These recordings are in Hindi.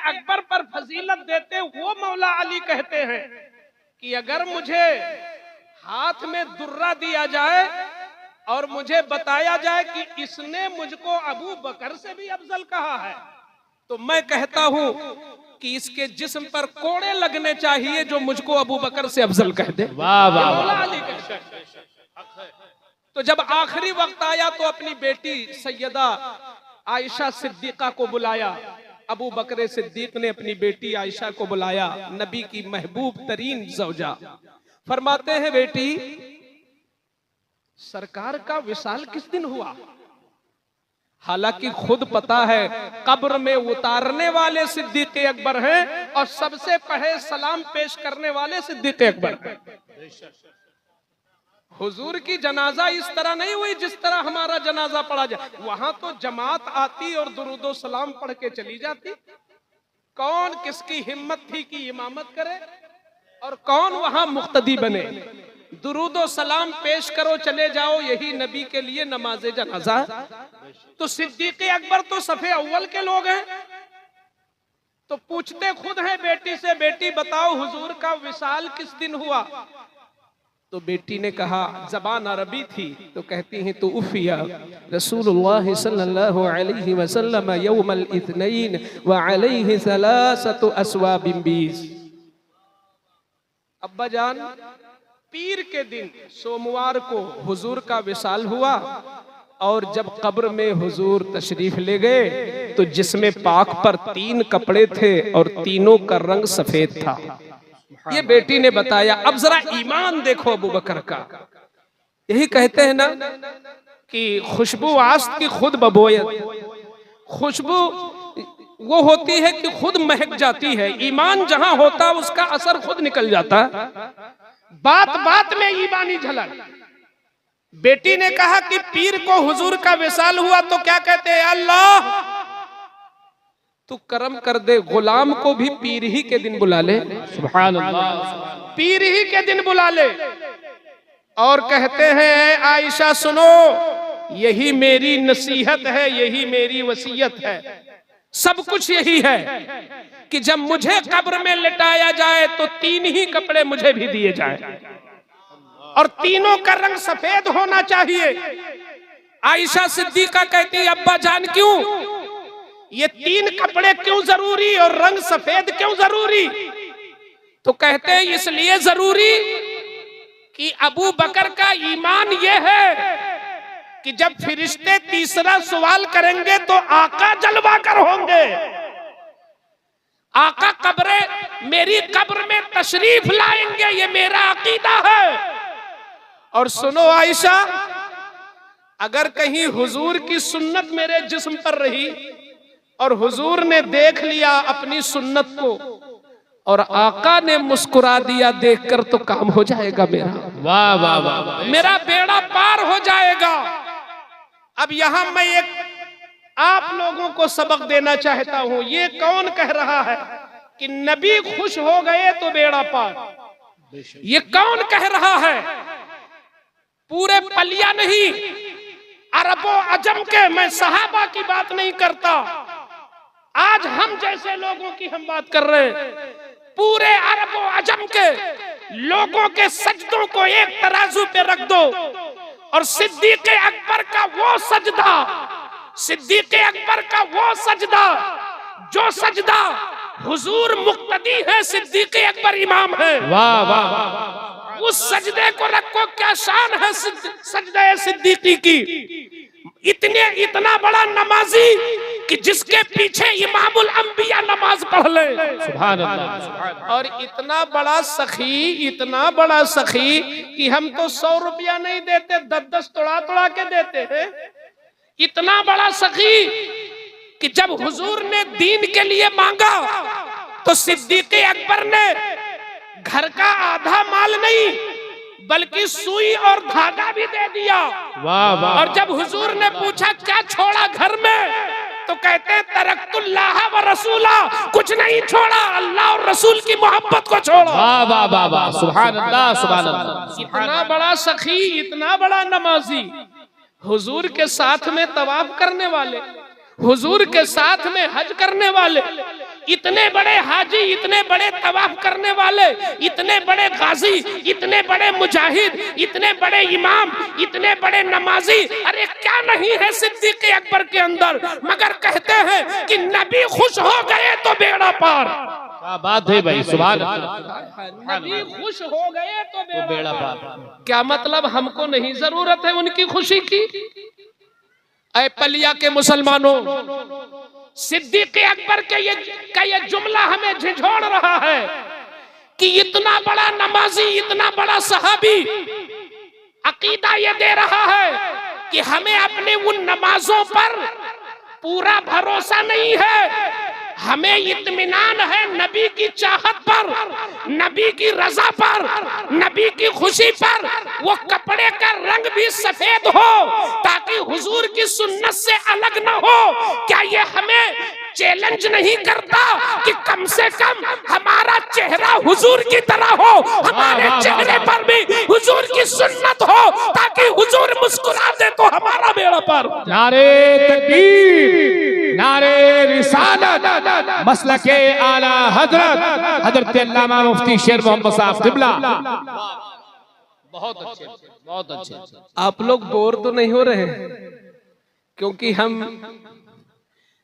अकबर पर फजीलत देते वो मौला अली कहते हैं कि अगर मुझे हाथ में दुर्रा दिया जाए और मुझे बताया जाए कि इसने मुझको अबू बकर से भी अफजल कहा है, तो मैं कहता हूं कि इसके जिस्म पर कोड़े लगने चाहिए जो मुझको अबू बकर से अफजल कह दे। वाह वाह मौला अली का। तो जब आखिरी वक्त आया तो अपनी बेटी सैयदा आयशा सिद्दीका को बुलाया। अबू बकर सिद्दीक ने अपनी बेटी आयशा को बुलाया, नबी की महबूब तरीन ज़ौजा। फरमाते हैं, बेटी सरकार का विसाल किस दिन हुआ? हालांकि खुद पता है कब्र में उतारने वाले सिद्दीक अकबर हैं और सबसे पहले सलाम पेश करने वाले सिद्दीक अकबर हैं। हुजूर की जनाजा इस तरह नहीं हुई जिस तरह हमारा जनाजा पढ़ा जाए। वहां तो जमात आती और दुरूदो सलाम पढ़ के चली जाती। कौन किसकी हिम्मत थी कि इमामत करे और कौन वहां मुक्तदी बने। दुरूदो सलाम पेश करो चले जाओ, यही नबी के लिए नमाज जनाजा। तो सिद्दीक अकबर तो सफे अव्वल के लोग हैं, तो पूछते खुद हैं बेटी से, बेटी बताओ हुजूर का विसाल किस दिन हुआ? तो बेटी ने कहा, जबान अरबी थी, तो कहती हैं तो उफिया रसूलुल्लाह सल्लल्लाहु अलैहि वसल्लम यौमल इत्नैन व अलैहि सलासतु अस्वाबिन बीस। अब्बा जान, पीर के दिन सोमवार को हुजूर का विसाल हुआ और जब कब्र में हुजूर तशरीफ ले गए तो जिसमें पाक पर 3 कपड़े थे और तीनों का रंग सफेद था। ये बेटी ने बताया। अब जरा ईमान देखो अबू बकर का। यही कहते हैं ना कि खुशबू आस्त की खुद बबोयत। खुशबू वो होती है कि खुद महक जाती है। ईमान जहां होता उसका असर खुद निकल जाता। बात बात में ईमानी झलक। बेटी ने कहा कि पीर को हुजूर का विसाल हुआ तो क्या कहते हैं? अल्लाह तू करम कर दे, गुलाम को भी पीर ही के दिन बुला ले। सुभान अल्लाह, पीर ही के दिन बुला ले। और कहते हैं, आयशा सुनो, यही मेरी नसीहत है, यही मेरी वसीयत है। सब कुछ यही है कि जब मुझे कब्र में लिटाया जाए तो 3 ही कपड़े मुझे भी दिए जाए और तीनों का रंग सफेद होना चाहिए। आयशा सिद्दीका कहती, अब्बा जान क्यों? ये 3 कपड़े क्यों जरूरी और रंग सफेद क्यों जरूरी? तो कहते हैं इसलिए जरूरी कि अबू बकर का ईमान ये है कि जब फिरिश्ते तीसरा सवाल करेंगे तो आका जलवा कर होंगे। आका कब्रे मेरी कब्र में तशरीफ लाएंगे, ये मेरा अकीदा है। और सुनो आयशा, अगर कहीं हुजूर की सुन्नत मेरे जिस्म पर रही और हुजूर ने देख लिया अपनी सुन्नत को और आका ने मुस्कुरा दिया देखकर, तो काम हो जाएगा मेरा। वाह वाह वाह, मेरा बेड़ा पार हो जाएगा। अब यहां मैं एक आप लोगों को सबक देना चाहता हूं। ये कौन कह रहा है कि नबी खुश हो गए तो बेड़ा पार? ये कौन कह रहा है? पूरे पलिया नहीं, अरबों अजम के। मैं सहाबा की बात नहीं करता, आज हम जैसे लोगों की हम बात कर रहे हैं। पूरे अरबों अजम के लोगों के सजदों को एक तराजू पे रख दो और सिद्दीक अकबर का वो सजदा, सिद्दीक अकबर का वो सजदा जो सजदा हुजूर मुक्तदी है, सिद्दीक अकबर इमाम है। वाह वाह वाह, उस सजदे को रखो। क्या शान है सजदे सिद्दीकी की। इतना बड़ा नमाजी कि जिसके पीछे इमामुल अंबिया नमाज पढ़ ले। सुभान अल्लाह। और इतना बड़ा सखी, इतना बड़ा सखी कि हम तो 100 रुपया नहीं देते, 10-10 तोड़ा के देते हैं। इतना बड़ा सखी कि जब हुजूर ने दीन के लिए मांगा तो सिद्दीक अकबर ने घर का आधा माल नहीं बल्कि सुई और धागा भी दे दिया। वाह वाह। और जब हुजूर ने पूछा क्या छोड़ा घर में, तो कहते तरक्तुल्लाह व रसूला, कुछ नहीं छोड़ा, अल्लाह और रसूल की मोहब्बत को छोड़ा। वाह वाह वाह वाह, सुभान अल्लाह सुभान अल्लाह। इतना बड़ा सखी, इतना बड़ा नमाजी, हुजूर के साथ में तवाफ करने वाले, हुजूर के साथ में हज करने वाले, इतने बड़े हाजी, इतने बड़े तवाफ करने वाले, इतने बड़े गाजी, इतने बड़े मुजाहिद, इतने बड़े इमाम, इतने बड़े नमाजी, अरे क्या नहीं है सिद्दीक़ अकबर के अंदर। मगर कहते हैं कि नबी खुश हो गए तो बेड़ा पार। क्या बात है भाई, सुभान अल्लाह। नबी खुश हो गए तो बेड़ा पार। क्या मतलब, हमको नहीं जरूरत है उनकी खुशी की। ऐ पलिया के मुसलमानों, सिद्दीक़ अकबर के ये जुमला हमें झिझोड़ रहा है कि इतना बड़ा नमाजी, इतना बड़ा सहाबी अकीदा ये दे रहा है कि हमें अपने उन नमाजों पर पूरा भरोसा नहीं है, हमें इत्मीनान है नबी की चाहत पर, नबी की रजा पर, नबी की खुशी पर। वो कपड़े का रंग भी सफेद हो ताकि हुजूर की सुन्नत से अलग न हो। क्या ये हमें चैलेंज नहीं करता कि कम से कम हमारा चेहरा हुजूर की तरह हो, हमारे चेहरे पर भी हुजूर की सुन्नत हो ताकि हुजूर मुस्कुरा दे तो हमारा बेड़ा पार। नारे तकबीर, नारे रिसालत, मसलके आला हजरत अल्लामा मुफ्ती शेर मोहम्मद साहब क़िबला। बहुत अच्छे, बहुत अच्छे। आप लोग बोर तो नहीं हो रहे हैं? क्योंकि हम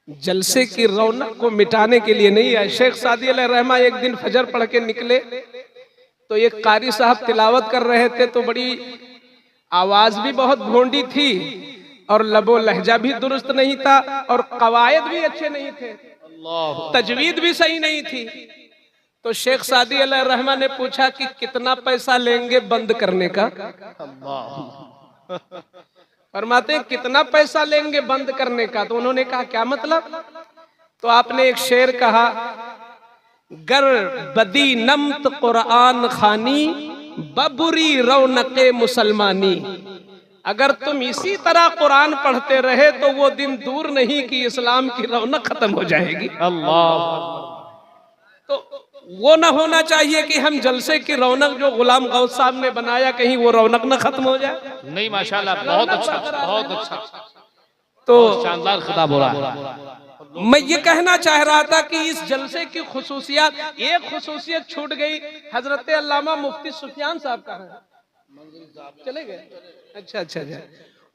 जलसे की रौनक को मिटाने के लिए नहीं आए। शेख सादी अलैहिर्रहमा एक दिन फजर पढ़ के निकले तो एक कारी साहब तिलावत कर रहे थे, तो बड़ी आवाज भी बहुत भोंडी थी और लबो लहजा भी दुरुस्त नहीं था और कवायद भी अच्छे नहीं थे, तजवीद भी सही नहीं थी। तो शेख सादी अलैहिर्रहमा ने पूछा कि कितना पैसा लेंगे बंद करने का? फरमाते कितना पैसा लेंगे बंद करने का? तो उन्होंने कहा क्या मतलब? तो आपने एक शेर कहा, गर बदी नमत कुरान खानी बबुरी रौनके मुसलमानी। अगर तुम इसी तरह कुरान पढ़ते रहे तो वो दिन दूर नहीं कि इस्लाम की रौनक खत्म हो जाएगी। अल्लाह। तो वो ना होना चाहिए कि हम जलसे की रौनक जो गुलाम गौस साहब ने बनाया कहीं वो रौनक ना खत्म हो जाए। नहीं माशाल्लाह, बहुत अच्छा, बहुत अच्छा, तो शानदार खिताब हो रहा है। मैं ये कहना चाह रहा था कि इस जलसे की खुसूसियत, एक खुसूसियत छूट गई। हजरत अल्लामा मुफ्ती सुफियान साहब कहाँ हैं? चले गए? अच्छा अच्छा अच्छा।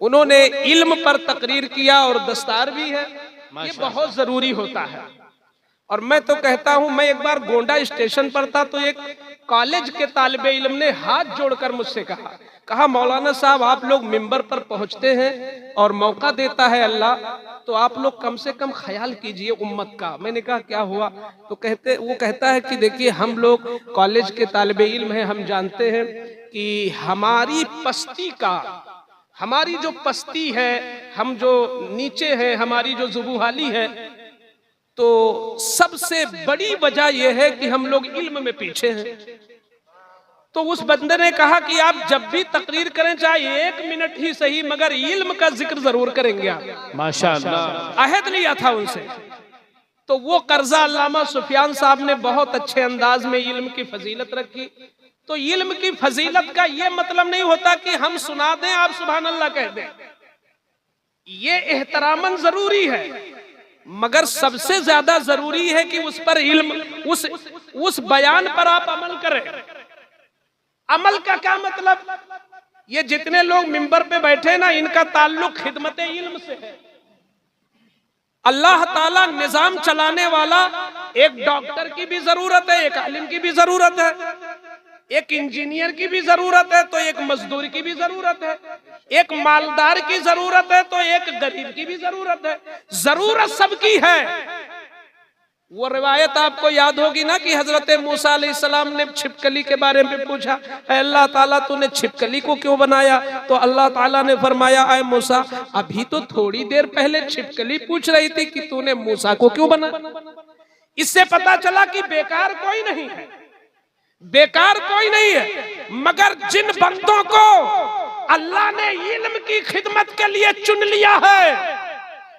उन्होंने इल्म पर तकरीर किया और दस्तार भी है, ये बहुत जरूरी होता है। और मैं तो कहता हूं, मैं एक बार गोंडा स्टेशन पर था तो एक कॉलेज के तालिबे इल्म ने हाथ जोड़कर मुझसे कहा मौलाना साहब आप लोग मिंबर पर पहुंचते हैं और मौका देता है अल्लाह, तो आप लोग कम से कम ख्याल कीजिए उम्मत का। मैंने कहा क्या हुआ? तो वो कहता है कि देखिए हम लोग कॉलेज के तालिबे इल्म हैं, हम जानते हैं कि हमारी पस्ती का, हमारी जो पस्ती है, हम जो नीचे हैं, हमारी जो जुबूहाली है, तो सबसे बड़ी वजह यह है कि हम लोग इल्म में पीछे हैं। तो उस बंदे ने कहा कि आप जब भी तकरीर करें चाहे 1 मिनट ही सही मगर इल्म का जिक्र जरूर करेंगे आप। माशाअल्लाह। अहद लिया था उनसे। तो वो कर्जा अल्लामा सुफियान साहब ने बहुत अच्छे अंदाज में इल्म की फजीलत रखी। तो इल्म की फजीलत का ये मतलब नहीं होता कि हम सुना दें आप सुभान अल्लाह कह दें, ये एहतरामन जरूरी है, मगर सबसे ज्यादा जरूरी है कि उस पर इल्म, उस बयान पर आप अमल करें। अमल का क्या मतलब? ये जितने लोग मिंबर पे बैठे ना, इनका ताल्लुक खिदमत इल्म से है। अल्लाह ताला निजाम चलाने वाला, एक डॉक्टर की भी जरूरत है, एक आलिम की भी जरूरत है, एक इंजीनियर की भी जरूरत है, तो एक मजदूर की भी जरूरत है, एक मालदार की जरूरत है, तो एक गरीब की भी जरूरत है। जरूरत सबकी है। वो रिवायत आपको याद होगी ना कि हजरत मूसा अलैहिस्सलाम ने छिपकली के बारे में पूछा, अल्लाह ताला तूने छिपकली को क्यों बनाया? तो अल्लाह ताला ने फरमाया, ऐ मूसा अभी तो थोड़ी देर पहले छिपकली पूछ रही थी कि तूने मूसा को क्यों बनाया। इससे पता चला कि बेकार कोई नहीं है, बेकार कोई नहीं है, मगर जिन बंदों को अल्लाह ने इल्म की खिदमत के लिए चुन लिया है,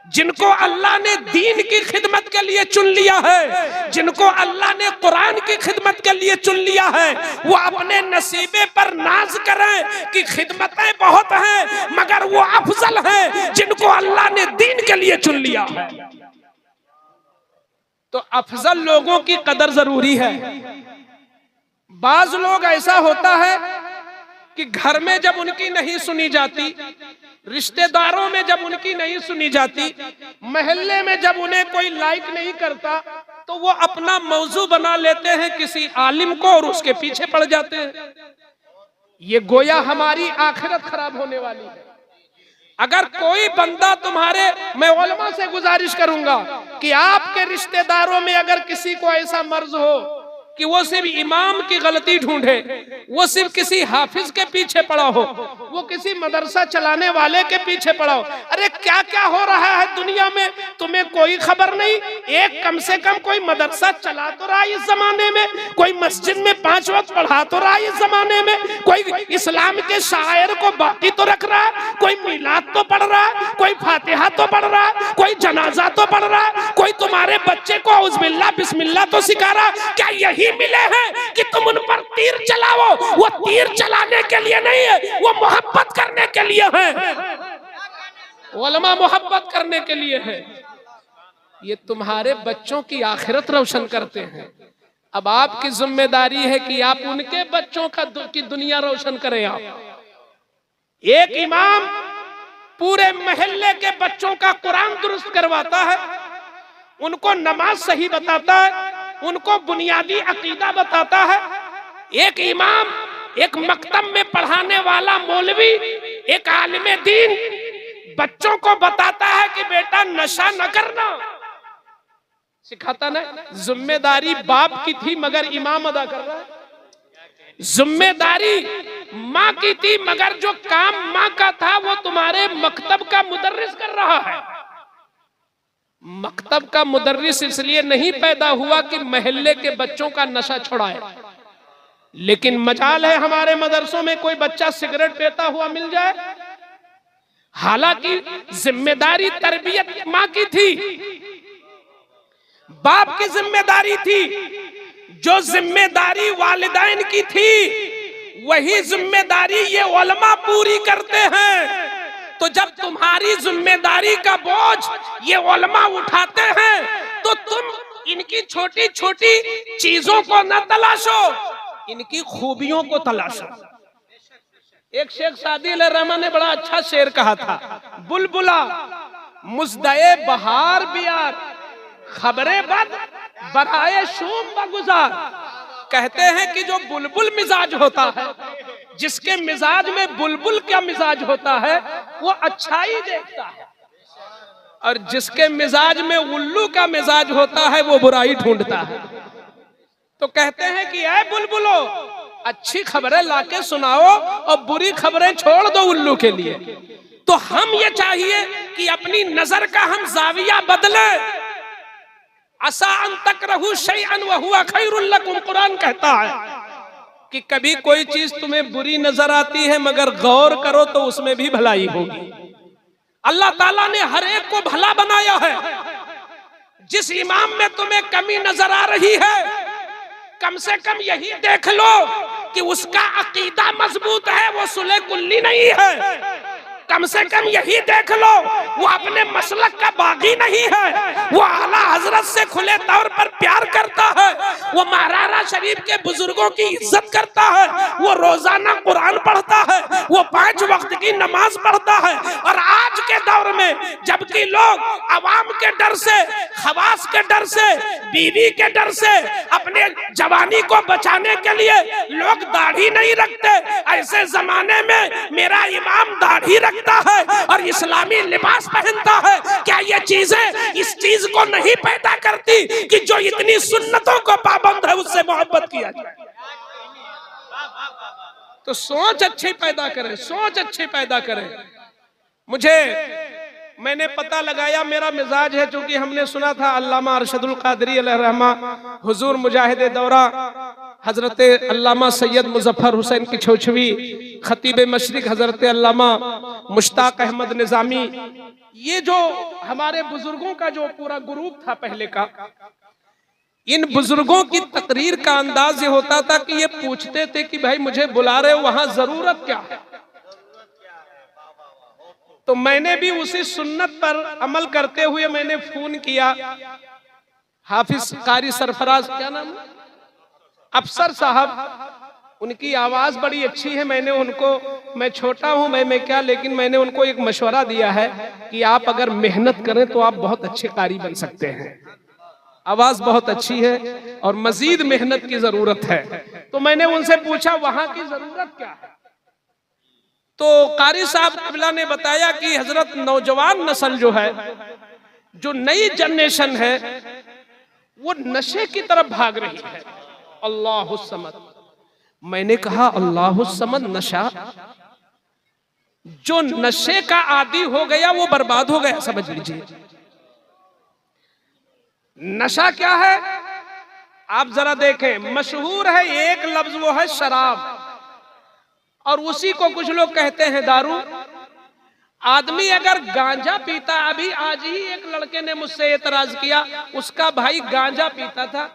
जिनको अल्लाह ने दीन की खिदमत के लिए चुन लिया है, जिनको अल्लाह ने कुरान की खिदमत के लिए चुन लिया है, वो अपने नसीबे पर नाज करें कि खिदमतें बहुत हैं मगर वो अफजल हैं जिनको अल्लाह ने दीन के लिए चुन लिया है। तो अफजल लोगों की कदर जरूरी है। बाज लोग ऐसा होता है कि घर में जब उनकी नहीं सुनी जाती, रिश्तेदारों में जब उनकी नहीं सुनी जाती, मोहल्ले में जब उन्हें कोई लाइक नहीं करता, तो वो अपना मौजू बना लेते हैं किसी आलिम को और उसके पीछे पड़ जाते हैं। ये गोया हमारी आखिरत खराब होने वाली है। अगर कोई बंदा तुम्हारे, मैं उलमा से गुजारिश करूंगा कि आपके रिश्तेदारों में अगर किसी को ऐसा मर्ज हो कि वो सिर्फ इमाम की गलती ढूंढे, वो सिर्फ किसी हाफिज के पीछे पड़ा हो, वो किसी मदरसा चलाने वाले के पीछे पड़ा हो, अरे क्या क्या हो रहा है दुनिया में तुम्हें कोई खबर नहीं। एक कम से कम कोई मदरसा चला तो रहा इस जमाने में, कोई मस्जिद में 5 वक्त पढ़ा तो रहा इस जमाने में, कोई इस्लाम के शायर को बाकी तो रख रहा है, कोई मिलाद तो पढ़ रहा है, कोई फातिहा तो पढ़ रहा है, कोई जनाजा तो पढ़ रहा है, कोई तुम्हारे बच्चे को औज़ुबिल्लाह बिस्मिल्लाह तो सिखा रहा। क्या यही मिले हैं कि तुम उन पर तीर चलाओ? वो तीर चलाने के लिए नहीं है, वो मोहब्बत करने के लिए है। उलमा मोहब्बत करने के लिए है। ये तुम्हारे बच्चों की आखिरत रोशन करते हैं। अब आपकी जिम्मेदारी है कि आप उनके बच्चों की दुनिया रोशन करें। आप एक इमाम पूरे मोहल्ले के बच्चों का कुरान दुरुस्त करवाता है, उनको नमाज सही बताता है, उनको बुनियादी अकीदा बताता है। एक इमाम एक मकतब में पढ़ाने वाला मौलवी, एक आलिम दीन बच्चों को बताता है कि बेटा नशा न करना, सिखाता ना। जिम्मेदारी बाप की थी मगर इमाम अदा कर रहा है। जिम्मेदारी माँ की थी मगर जो काम माँ का था वो तुम्हारे मकतब का मुदर्रिस कर रहा है। मकतब का मुदर्रिस इसलिए नहीं पैदा हुआ कि महल्ले के बच्चों का नशा छुड़ाए, लेकिन मजाल है हमारे मदरसों में कोई बच्चा सिगरेट पीता हुआ मिल जाए। हालांकि जिम्मेदारी तरबियत माँ की थी, बाप की जिम्मेदारी थी। जो जिम्मेदारी वालिदैन की थी वही जिम्मेदारी ये उलमा पूरी करते हैं। तो जब तुम्हारी जिम्मेदारी का बोझ ये उलमा उठाते हैं तो तुम इनकी छोटी छोटी चीजों को न तलाशो, इनकी खूबियों को तलाशो। एक शेख सादी अल रहमान ने बड़ा अच्छा शेर कहा था, बुलबुला मुज़दए बहार बियार खबरे बद बराए शूम बगुजार। कहते हैं कि जो बुलबुल मिजाज होता है, जिसके मिजाज में बुलबुल का मिजाज होता है वो अच्छाई देखता है, और जिसके मिजाज में उल्लू का मिजाज होता है वो बुराई ढूंढता है। तो कहते हैं कि ऐ बुलबुलो अच्छी खबरें लाके सुनाओ और बुरी खबरें छोड़ दो उल्लू के लिए। तो हम ये चाहिए कि अपनी नजर का हम जाविया बदले। असा अन तकरहू शैअन व हुवा खैरुल लकुम, कुरान कहता है कि कभी कोई चीज तुम्हें बुरी नजर आती है मगर गौर करो तो उसमें भी भलाई होगी। अल्लाह ताला ने हर एक को भला बनाया है। जिस इमाम में तुम्हें कमी नजर आ रही है, कम से कम यही देख लो कि उसका अकीदा मजबूत है, वो सुले कुल्ली नहीं है। कम से कम यही देख लो वो अपने मसलक का बागी नहीं है, वो आला हजरत से खुले तौर पर प्यार करता है, वो महारारा शरीफ के बुजुर्गों की इज्जत करता है, वो रोजाना कुरान पढ़ता है, वो 5 वक्त की नमाज पढ़ता है। और आज के दौर में जबकि लोग अवाम के डर से, खवास के डर से, बीवी के डर से, अपने जवानी को बचाने के लिए लोग दाढ़ी नहीं रखते, ऐसे जमाने में मेरा इमाम दाढ़ी रखता है और इस्लामी लिबास पहनता है। क्या ये चीजें इस चीज को नहीं पैदा करती कि जो इतनी सुन्नतों को पाबंद है उससे मोहब्बत किया जाए? तो सोच अच्छी पैदा करें, सोच अच्छी पैदा करें। मैंने पता लगाया, मेरा मिजाज है, चूंकि हमने सुना था अल्लामा अरशदुल कादरी अलैहिर्रहमा, हुजूर मुजाहिद दौरा हजरत अल्लामा सैयद मुजफ्फर हुसैन की छोछवी, खतीब मशरिक हजरत अल्लामा मुश्ताक अहमद निजामी, ये जो हमारे बुजुर्गों का जो पूरा ग्रुप था पहले का, इन बुजुर्गों की तकरीर का अंदाज ये होता था कि ये पूछते थे कि भाई मुझे बुला रहे हो, वहां जरूरत क्या है? तो मैंने भी उसी सुन्नत पर अमल करते हुए मैंने फोन किया। हाफिज कारी सरफराज, क्या नाम है, अफसर साहब, उनकी आवाज बड़ी अच्छी है। मैंने उनको, मैं छोटा हूं, मैं क्या, लेकिन मैंने उनको एक मशवरा दिया है कि आप अगर मेहनत करें तो आप बहुत अच्छे कारी बन सकते हैं। आवाज बहुत अच्छी है और मजीद मेहनत की जरूरत है। तो मैंने उनसे पूछा वहां की जरूरत क्या है, तो कारी साहब किबला ने बताया कि हजरत नौजवान नस्ल जो है, जो नई जनरेशन है, वो नशे की तरफ भाग रही है। अल्लाह समद। मैंने कहा अल्लाह समद, नशा, जो नशे का आदी हो गया वो बर्बाद हो गया, समझ लीजिए। नशा क्या है आप जरा देखें, मशहूर है एक लफ्ज, वो है शराब, और उसी को कुछ लोग कहते हैं दारू। आदमी अगर गांजा पीता, अभी आज ही एक लड़के ने मुझसे एतराज किया, उसका भाई गांजा पीता था,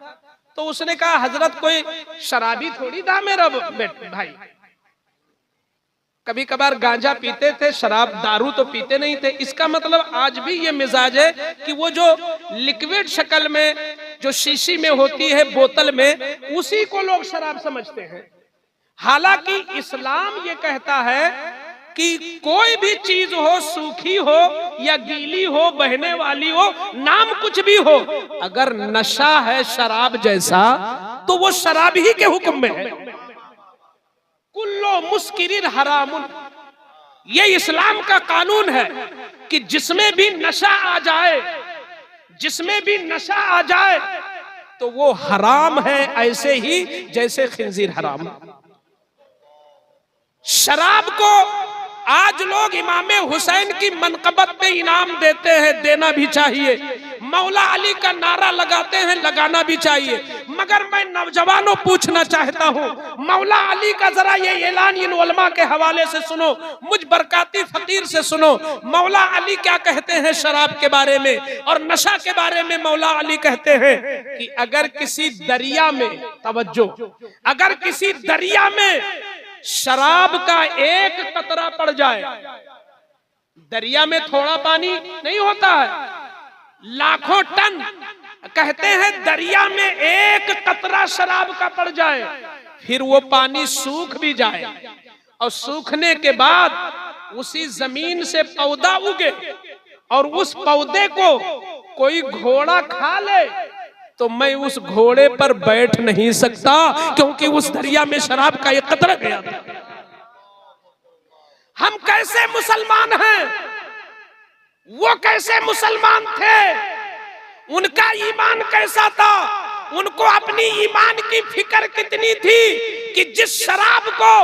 तो उसने कहा हजरत कोई शराबी थोड़ी था मेरा भाई, कभी कभार गांजा पीते थे, शराब दारू तो पीते नहीं थे। इसका मतलब आज भी ये मिजाज है कि वो जो लिक्विड शक्ल में, जो शीशी में होती है, बोतल में, उसी को लोग शराब समझते हैं। हालांकि इस्लाम ये कहता है कि कोई भी चीज हो, सूखी हो या गीली हो, बहने वाली हो, नाम कुछ भी हो, अगर नशा है शराब जैसा, तो वो शराब ही के हुक्म में है। कुल्लो मुस्किरिन हरामुन, ये इस्लाम का कानून है कि जिसमें भी नशा आ जाए, जिसमें भी नशा आ जाए तो वो हराम है, ऐसे ही जैसे खिंजीर हराम। शराब को आज लोग इमामे हुसैन की मनकबत पे इनाम देते हैं, देना भी चाहिए। मौला अली का नारा लगाते हैं, लगाना भी चाहिए। मगर मैं नौजवानों पूछना चाहता हूँ, मौला अली का जरा ये ऐलान इन उलमा के हवाले से सुनो, मुझ बरकाती फकीर से सुनो। मौला अली क्या कहते हैं शराब के बारे में और नशा के बारे में? मौला अली कहते हैं कि अगर किसी दरिया में, तवज्जो, अगर किसी दरिया में शराब का एक कतरा पड़ जाए, दरिया में थोड़ा पानी नहीं होता है, लाखों टन, कहते हैं दरिया में एक कतरा शराब का पड़ जाए, फिर वो पानी सूख भी जाए और सूखने के बाद उसी जमीन से पौधा उगे और उस पौधे को कोई घोड़ा खा ले, तो मैं उस घोड़े पर बैठ नहीं सकता, क्योंकि उस दरिया में शराब का एक कतरा गया था। हम कैसे मुसलमान हैं, वो कैसे मुसलमान थे, उनका ईमान कैसा था, उनको अपनी ईमान की फिक्र कितनी थी कि जिस शराब को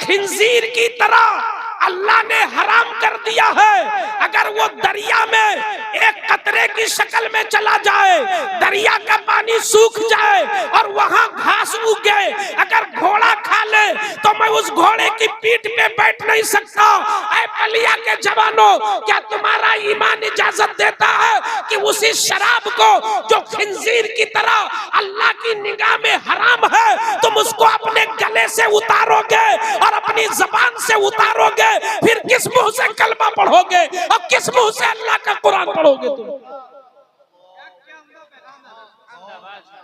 खिंजीर की तरह अल्लाह ने हराम कर दिया है, अगर वो दरिया में एक कतरे की शक्ल में चला जाए, दरिया का पानी सूख जाए और वहां घास उगे, अगर घोड़ा खा ले तो मैं उस घोड़े की पीठ पे बैठ नहीं सकता। ऐ बलिया के जवानों, क्या तुम्हारा ईमान इजाजत देता है कि उसी शराब को जो खिंजीर की तरह अल्लाह की निगाह में हराम है, तुम उसको अपने गले से उतारोगे और अपनी जबान से उतारोगे, फिर किस मुंह से कलमा पढ़ोगे और किस मुंह से अल्लाह का कुरान पढ़ोगे तुम?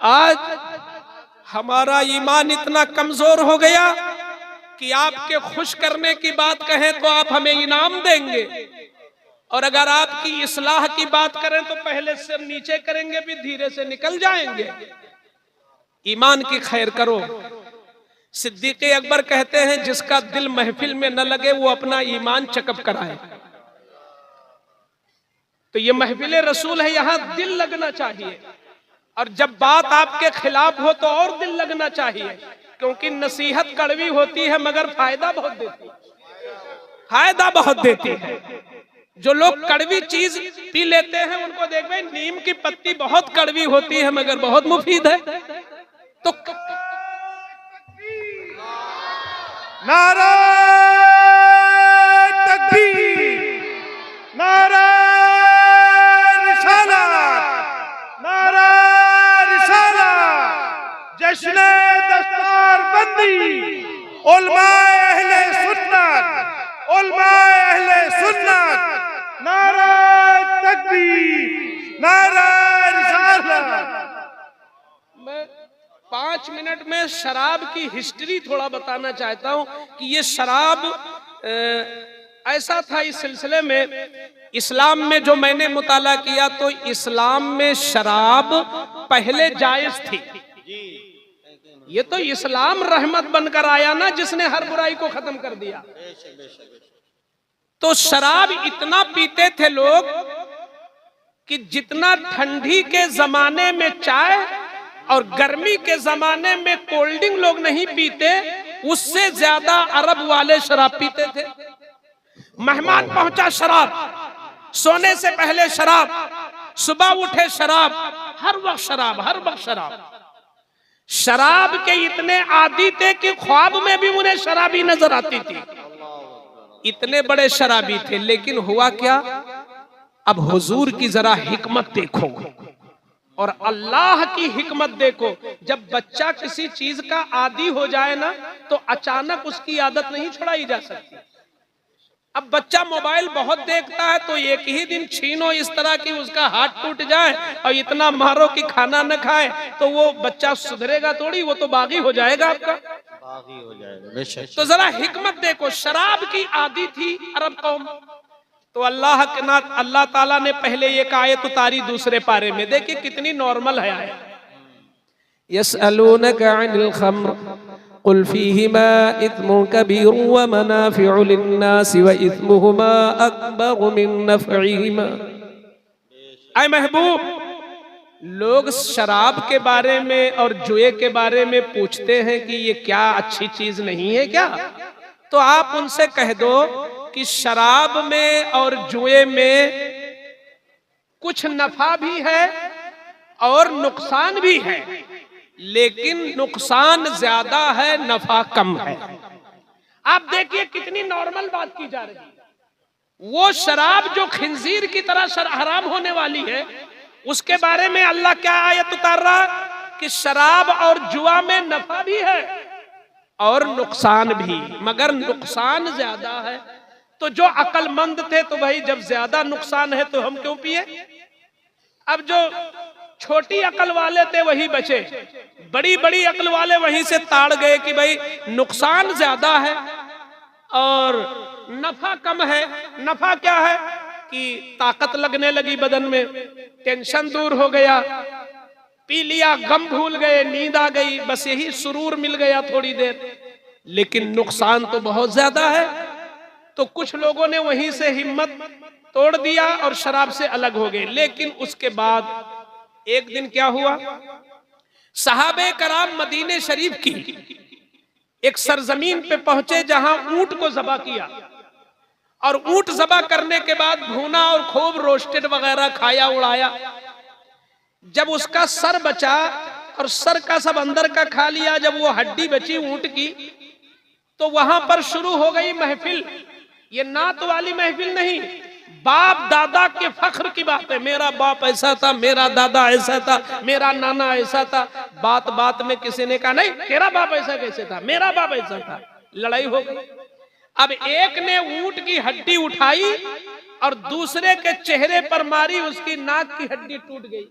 आज हमारा ईमान इतना कमजोर हो गया कि आपके खुश करने की बात कहें तो आप हमें इनाम देंगे, और अगर आपकी इस्लाह की बात करें तो पहले से नीचे करेंगे, भी धीरे से निकल जाएंगे। ईमान की खैर करो। सिद्दीक़ अकबर कहते हैं जिसका दिल महफिल में न लगे वो अपना ईमान चकप कराए। तो ये महफिल रसूल है, यहां दिल लगना चाहिए, और जब बात आपके खिलाफ हो तो और दिल लगना चाहिए, क्योंकि नसीहत कड़वी होती है मगर फायदा बहुत देती है, फायदा बहुत देती है। जो लोग कड़वी चीज पी लेते हैं उनको देख भाई, नीम की पत्ती बहुत कड़वी होती है मगर बहुत मुफीद है। तो नारा तकबीर, नारा रिसालत, नारा रिसालत, जश्न दस्तारबंदी, उलमाए अहले सुन्नत, उलमाए अहले सुन्नत, नारा तकबीर, नारा रिसालत। मैं 5 मिनट में शराब की हिस्ट्री थोड़ा बताना चाहता हूं कि ये शराब ऐसा था। इस सिलसिले में इस्लाम में जो मैंने मुताला किया तो इस्लाम में शराब पहले जायज थी। ये तो इस्लाम रहमत बनकर आया ना, जिसने हर बुराई को खत्म कर दिया। तो शराब इतना पीते थे लोग कि जितना ठंडी के जमाने में चाय और गर्मी के जमाने में कोल्ड ड्रिंक लोग नहीं पीते, उससे ज्यादा अरब वाले शराब पीते थे। मेहमान पहुंचा शराब, सोने से पहले शराब, सुबह उठे शराब, हर वक्त शराब, हर वक्त शराब। शराब के इतने आदी थे कि ख्वाब में भी उन्हें शराबी नजर आती थी। इतने बड़े शराबी थे। लेकिन हुआ क्या, अब हुजूर की जरा हिकमत देखो और अल्लाह की हिकमत देखो। जब बच्चा किसी चीज का आदी हो जाए ना, तो अचानक उसकी आदत नहीं छुड़ाई जा सकती। अब बच्चा मोबाइल बहुत देखता है तो एक ही दिन छीनो इस तरह की उसका हाथ टूट जाए और इतना मारो कि खाना न खाए, तो वो बच्चा सुधरेगा थोड़ी, वो तो बागी हो जाएगा, आपका बागी हो जाएगा। तो जरा हिकमत देखो, शराब की आदी थी अरब कौम। तो अल्लाह ताला ने पहले एक आयत उतारी दूसरे पारे में, देखिए कितनी नॉर्मल है आयत। यसअलूनका अनिल खम्र कुल फीहिमा इस्मुन कबीरुन व मनाफिउ लिन्नास व इस्मुहुमा अकबरु मिन नफ़इहिमा। ऐ महबूब, लोग शराब के बारे में और जुए के बारे में पूछते हैं कि ये क्या अच्छी चीज नहीं है क्या? तो आप उनसे कह दो कि शराब में और जुए में कुछ नफा भी है और नुकसान भी है, लेकिन नुकसान ज्यादा है, नफा कम है। आप देखिए कितनी नॉर्मल बात की जा रही है। वो शराब जो खिंजीर की तरह हराम होने वाली है, उसके बारे में अल्लाह क्या आयत उतार रहा कि शराब और जुआ में नफा भी है और नुकसान भी, मगर नुकसान ज्यादा है। तो जो अक्लमंद थे तो भाई जब ज्यादा नुकसान है तो हम क्यों पिए? अब जो छोटी अकल वाले थे वही बचे, बड़ी बड़ी अकल वाले वहीं से ताड़ गए कि भाई नुकसान ज्यादा है और नफा कम है। नफा क्या है कि ताकत लगने लगी बदन में, टेंशन दूर हो गया, पी लिया, गम भूल गए, नींद आ गई, बस यही सुरूर मिल गया थोड़ी देर। लेकिन नुकसान तो बहुत ज्यादा है। तो कुछ लोगों ने वहीं से हिम्मत तोड़ दिया और शराब से अलग हो गए। लेकिन उसके बाद एक दिन क्या हुआ, सहाबे कराम मदीने शरीफ की एक सरजमीन पे पहुंचे जहां ऊंट को ज़बा किया, और ऊंट ज़बा करने के बाद भूना और खूब रोस्टेड वगैरह खाया उड़ाया। जब उसका सर बचा और सर का सब अंदर का खा लिया, जब वो हड्डी बची ऊंट की, तो वहां पर शुरू हो गई महफिल। ये नात वाली महफिल नहीं, बाप दादा के फख्र की बात है। मेरा बाप ऐसा था, मेरा दादा ऐसा था, मेरा नाना ऐसा था। बात बात में किसी ने कहा नहीं तेरा बाप ऐसा कैसे था, मेरा बाप ऐसा था, लड़ाई हो गई। अब एक ने ऊंट की हड्डी उठाई और दूसरे के चेहरे पर मारी, उसकी नाक की हड्डी टूट गई।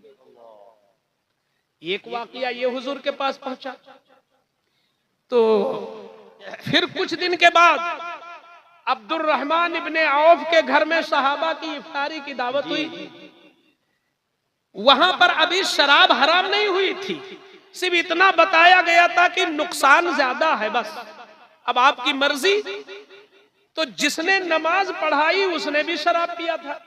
एक वाकया ये हुजूर के पास पहुंचा। तो फिर कुछ दिन के बाद अब्दुर्रहमान इब्ने औफ के घर में सहाबा की इफ्तारी की दावत हुई। वहां पर अभी शराब हराम नहीं हुई थी, सिर्फ इतना बताया गया था कि नुकसान ज्यादा है, बस अब आपकी मर्जी। तो जिसने नमाज पढ़ाई उसने भी शराब पिया था।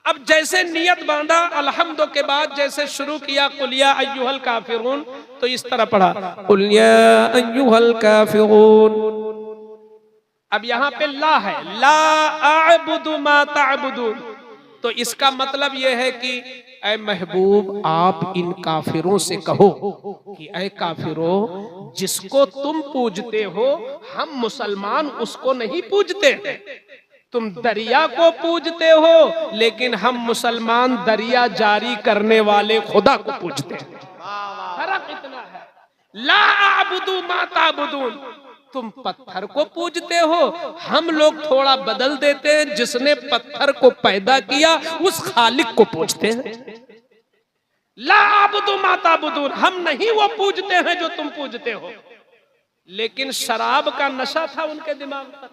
अब जैसे नियत बांधा अल्हम्दु के बाद जैसे शुरू किया कुल या अय्युहल काफिरून, तो इस तरह पढ़ा कुल या अय्युहल काफिरून। अब यहाँ पे ला है, ला अअबुदु मा तअबुदून। तो इसका मतलब यह है कि ऐ महबूब आप इन काफिरों से कहो कि ऐ काफिरों, जिसको तुम पूजते हो हम मुसलमान उसको नहीं पूजते हैं। तुम दरिया को पूजते हो लेकिन हम मुसलमान दरिया जारी करने वाले खुदा को पूजते हैं। फर्क इतना है। ला अअबुदु मा तअबुदून, तुम पत्थर को पूजते हो, हम लोग थोड़ा बदल देते हैं, जिसने पत्थर को पैदा किया उस खालिक को पूजते हैं। ला आबुदु मा ताबुदून, हम नहीं वो पूजते हैं जो तुम पूजते हो। लेकिन शराब का नशा था उनके दिमाग पर,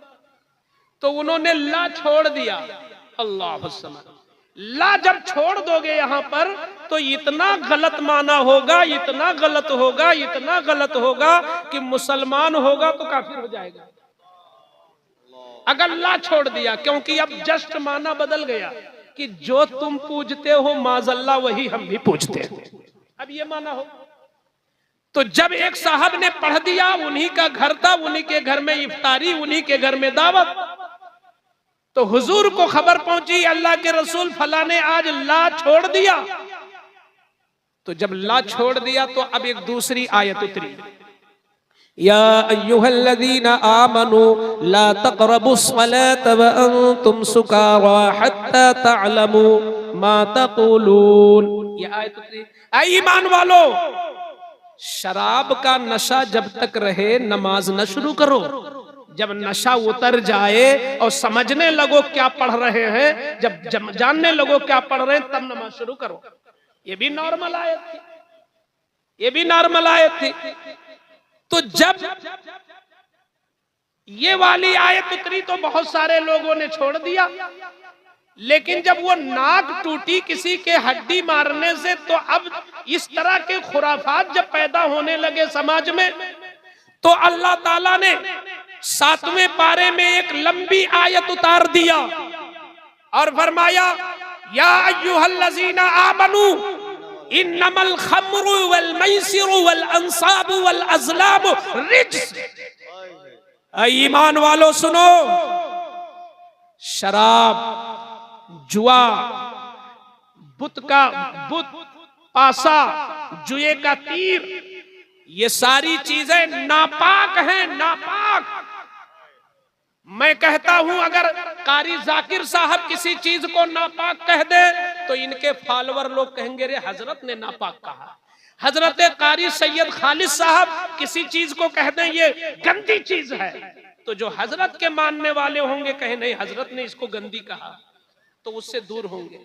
तो उन्होंने ला छोड़ दिया। अल्लाह समद, ला जब छोड़ दोगे यहां पर तो इतना गलत माना होगा, इतना गलत होगा, इतना गलत होगा कि मुसलमान होगा तो काफिर हो जाएगा अगर ला छोड़ दिया। क्योंकि अब जस्ट माना बदल गया कि जो तुम पूजते हो माजल्ला वही हम भी पूजते हैं, अब ये माना हो। तो जब एक साहब ने पढ़ दिया, उन्हीं का घर था, उन्हीं के घर में इफ्तारी, उन्हीं के घर में दावत, तो हुजूर को खबर पहुंची अल्लाह के रसूल फला ने आज ला छोड़ दिया। तो जब ला छोड़ दिया तो अब एक दूसरी आयत उतरी, या अय्युहल्लज़ीना आमनू ला तक़रबुस्सलात व अंतुम सुकारा हत्ता तअलमू मा तक़ूलून। ये आयत उतरी, ऐ ईमान वालो, शराब का नशा जब तक रहे नमाज न शुरू करो। जब नशा उतर जाए और समझने लगो क्या पढ़ रहे हैं, जब जानने लगो क्या पढ़ रहे हैं, तब नमाज शुरू करो। ये भी नॉर्मल आयत थी, ये भी नॉर्मल आयत थी। तो जब ये वाली आयत उतरी तो बहुत सारे लोगों ने छोड़ दिया। लेकिन जब वो नाक टूटी किसी के हड्डी मारने से, तो अब इस तरह के खुराफात जब पैदा होने लगे समाज में, तो अल्लाह ताला ने 7वें पारे में एक लंबी आयत उतार दिया और फरमाया, या अय्युहल्लज़ीना आमनू इन्नमल खम्रु वल मैसिरु वल अंसाबु वल अज़लामु रिज्स। ईमान वालों सुनो, शराब, जुआ, बुत पासा, जुए का तीर, ये सारी चीजें नापाक हैं, नापाक। मैं कहता हूं अगर कारी जाकिर साहब किसी चीज को नापाक कह दे तो इनके फॉलोअर लोग कहेंगे रे हजरत ने नापाक कहा। हजरत कारी सैयद खालिद साहब किसी चीज को कह दें ये गंदी चीज है, तो जो हजरत के मानने वाले होंगे कहे नहीं हजरत ने इसको गंदी कहा, तो उससे दूर होंगे।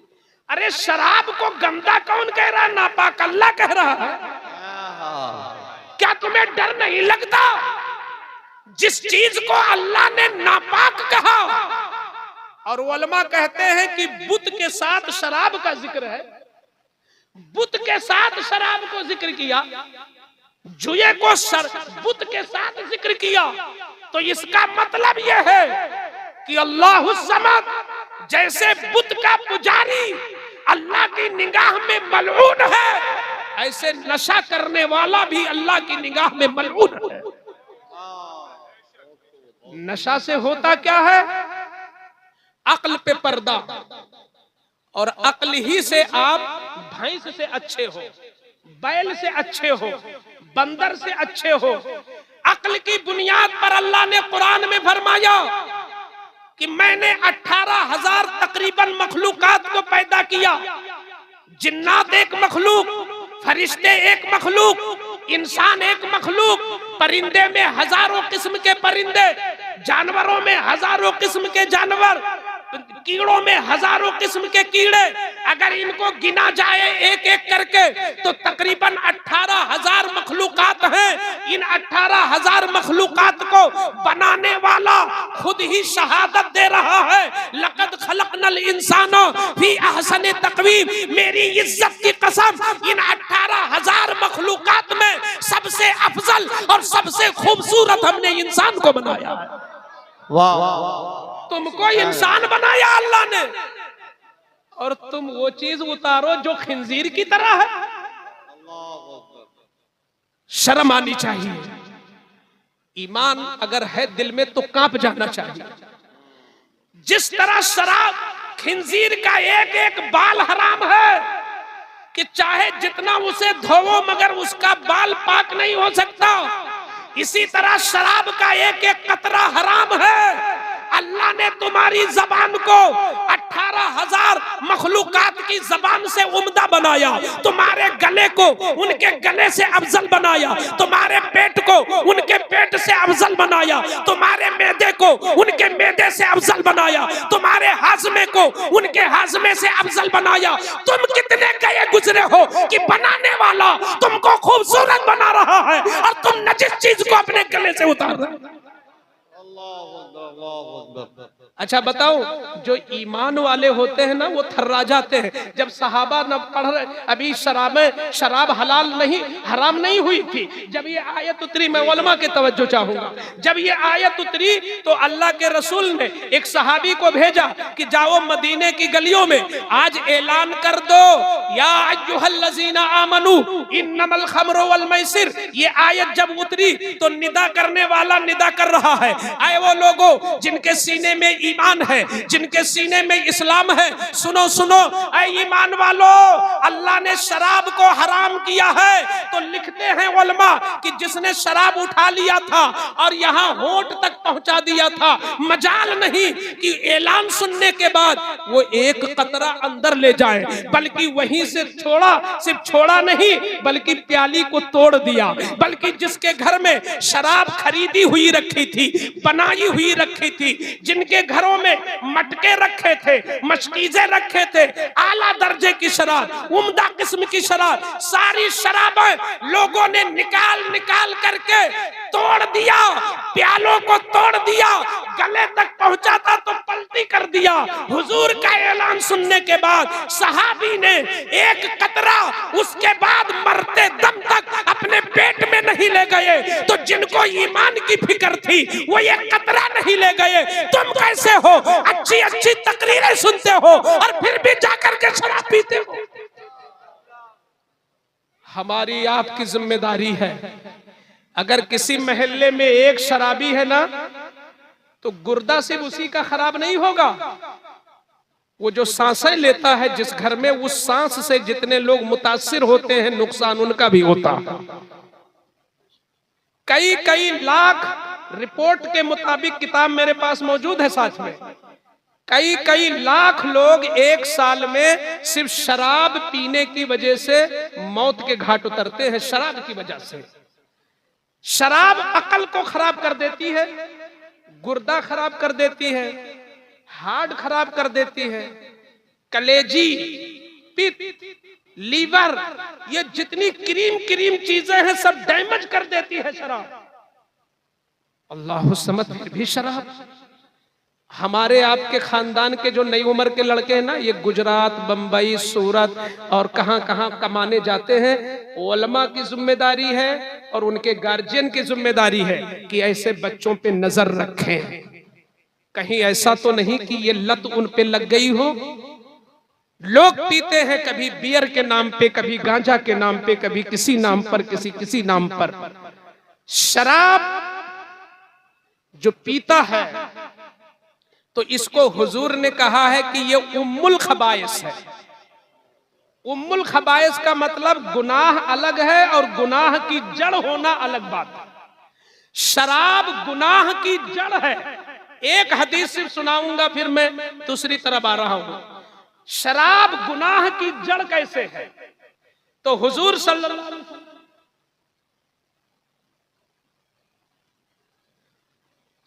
अरे शराब को गंदा कौन कह रहा है? नापाक अल्लाह कह रहा है। क्या तुम्हें डर नहीं लगता? जिस चीज को अल्लाह ने नापाक कहा, और उलमा कहते हैं कि बुत के साथ शराब का जिक्र है, बुत के साथ शराब को जिक्र किया, जुए को बुत के साथ जिक्र किया, तो इसका मतलब यह है कि अल्लाहु समद जैसे बुत का पुजारी अल्लाह की निगाह में मलऊन है, ऐसे नशा करने वाला भी अल्लाह की निगाह में मलऊन है। नशा से होता क्या है? अक्ल पे पर्दा, और अक्ल ही से आप भैंस से अच्छे हो, बैल से अच्छे हो, बंदर से अच्छे हो। अक्ल की बुनियाद पर अल्लाह ने कुरान में फरमाया कि मैंने 18,000 तकरीबन मखलूकात को पैदा किया। जिन्नात एक मखलूक, फरिश्ते एक मखलूक, इंसान एक मखलूक, परिंदे में हजारों किस्म के परिंदे, जानवरों में हजारों किस्म के जानवर, कीड़ों में हजारों किस्म के कीड़े। अगर इनको गिना जाए एक एक करके तो तकरीबन 18,000 मखलूकात हैं। इन 18,000 मखलूकात को बनाने वाला खुद ही शहादत दे रहा है, लक़द खलक़नल इंसाना फी अहसनि तक़वीम। मेरी इज्जत की कसम, इन 18,000 मखलूकात में सबसे अफजल और सबसे खूबसूरत हमने इंसान को बनाया है। वाह, तुमको इंसान बनाया अल्लाह ने, और तुम वो चीज उतारो जो खिंजीर की तरह है। शर्म आनी चाहिए। ईमान अगर है दिल में तो कांप जाना चाहिए। जिस तरह शराब, खिंजीर का एक एक बाल हराम है कि चाहे जितना उसे धोवो मगर उसका बाल पाक नहीं हो सकता, इसी तरह शराब का एक एक कतरा हराम है अल्लाह ने तुम्हारी जबान को 18,000 मखलूकात की जबान से उम्दा बनाया, तुम्हारे गले को उनके गले से अफजल बनाया, तुम्हारे पेट को उनके पेट से अफजल बनाया, तुम्हारे मैदे को उनके मैदे से अफजल बनाया, तुम्हारे हाजमे को उनके हाजमे से अफजल बनाया। तुम कितने गए गुजरे हो कि बनाने वाला तुमको खूबसूरत बना रहा है और तुम नजिस चीज को अपने गले से उतार रहे हो। अच्छा बताओ, जो ईमान वाले होते हैं ना वो थर्रा जाते हैं। जब सहाबा न पढ़ रहे, अभी शराब हलाल नहीं हराम नहीं हुई थी, जब ये आयत उतरी, मैं उलमा के तवज्जो चाहूंगा, जब ये आयत उतरी तो अल्लाह के रसूल ने एक सहाबी को भेजा कि जाओ मदीने की गलियों में आज ऐलान कर दो, या अय्युहल्लज़ीना आमनू इन्नमल खम्रु वल मैसिर। ये आयत जब उतरी तो निदा करने वाला निदा कर रहा है, आए वो लोगों जिनके सीने में ईमान है, जिनके सीने में इस्लाम है, सुनो सुनो ऐ ईमान वालों, अल्लाह ने शराब को हराम किया है। तो लिखते हैं उलमा कि जिसने शराब उठा लिया था और यहाँ होंठ तक पहुंचा दिया था, मजाल नहीं कि ऐलान सुनने के बाद वो एक कतरा अंदर ले जाए, बल्कि वहीं से छोड़ा, सिर्फ छोड़ा नहीं बल्कि प्याली को तोड़ दिया। बल्कि जिसके घर में शराब खरीदी हुई रखी थी, बनाई हुई रखी थी, जिनके घरों में मटके रखे थे, मशकीज़े रखे थे, आला दर्जे की शराब, उम्दा किस्म की शराब, सारी शराबें लोगों ने निकाल निकाल करके तोड़ दिया, प्यालों को तोड़ दिया, गले तक पहुंचाता तो पलटी कर दिया। हुजूर का ऐलान सुनने के बाद सहाबी ने एक कतरा उसके बाद मरते दम तक अपने पेट में नहीं ले गए। तो जिनको ईमान की फिक्र थी वो ये कतरा नहीं ले गए। तुम कैसे हो, अच्छी अच्छी तकरीरें सुनते हो और फिर भी जाकर के शराब पीते हो। हमारी आपकी जिम्मेदारी है, अगर किसी मोहल्ले में एक शराबी है ना तो गुर्दा सिर्फ उसी का खराब नहीं होगा, वो जो सांसें लेता है जिस घर में, उस सांस से जितने लोग मुतासिर होते हैं नुकसान उनका भी होता है। कई कई लाख रिपोर्ट के मुताबिक, किताब मेरे पास मौजूद है साथ में, कई कई लाख लोग एक साल में सिर्फ शराब पीने की वजह से मौत के घाट उतरते हैं। शराब की वजह से शराब अकल को खराब कर देती है, गुर्दा खराब कर देती है, हार्ट खराब कर देती है, कलेजी, पित्त, लीवर, ये जितनी क्रीम चीजें हैं सब डैमेज कर देती है शराब। अल्लाह समझ, फिर भी शराब। हमारे आपके खानदान के जो नई उम्र के लड़के हैं ना, ये गुजरात, बंबई, सूरत और कहां कहां कमाने जाते हैं। उलमा की जिम्मेदारी है और उनके गार्जियन की जिम्मेदारी है कि ऐसे बच्चों पे नजर रखें, कहीं ऐसा तो नहीं कि ये लत उन पे लग गई हो। लोग पीते हैं, कभी बियर के नाम पे, कभी गांजा के नाम पे, कभी किसी नाम पर, किसी नाम पर। शराब जो पीता है तो इसको हुजूर ने कहा है कि ये उम्मुल खबाइस है। उम्मुल खबाइस का मतलब गुनाह अलग है और गुनाह की जड़ होना अलग बात है। शराब गुनाह की जड़ है। एक हदीस सिर्फ सुनाऊंगा फिर मैं दूसरी तरफ आ रहा हूं। शराब गुनाह की जड़ कैसे है? तो हुजूर सल्लल्लाहु अलैहि वसल्लम,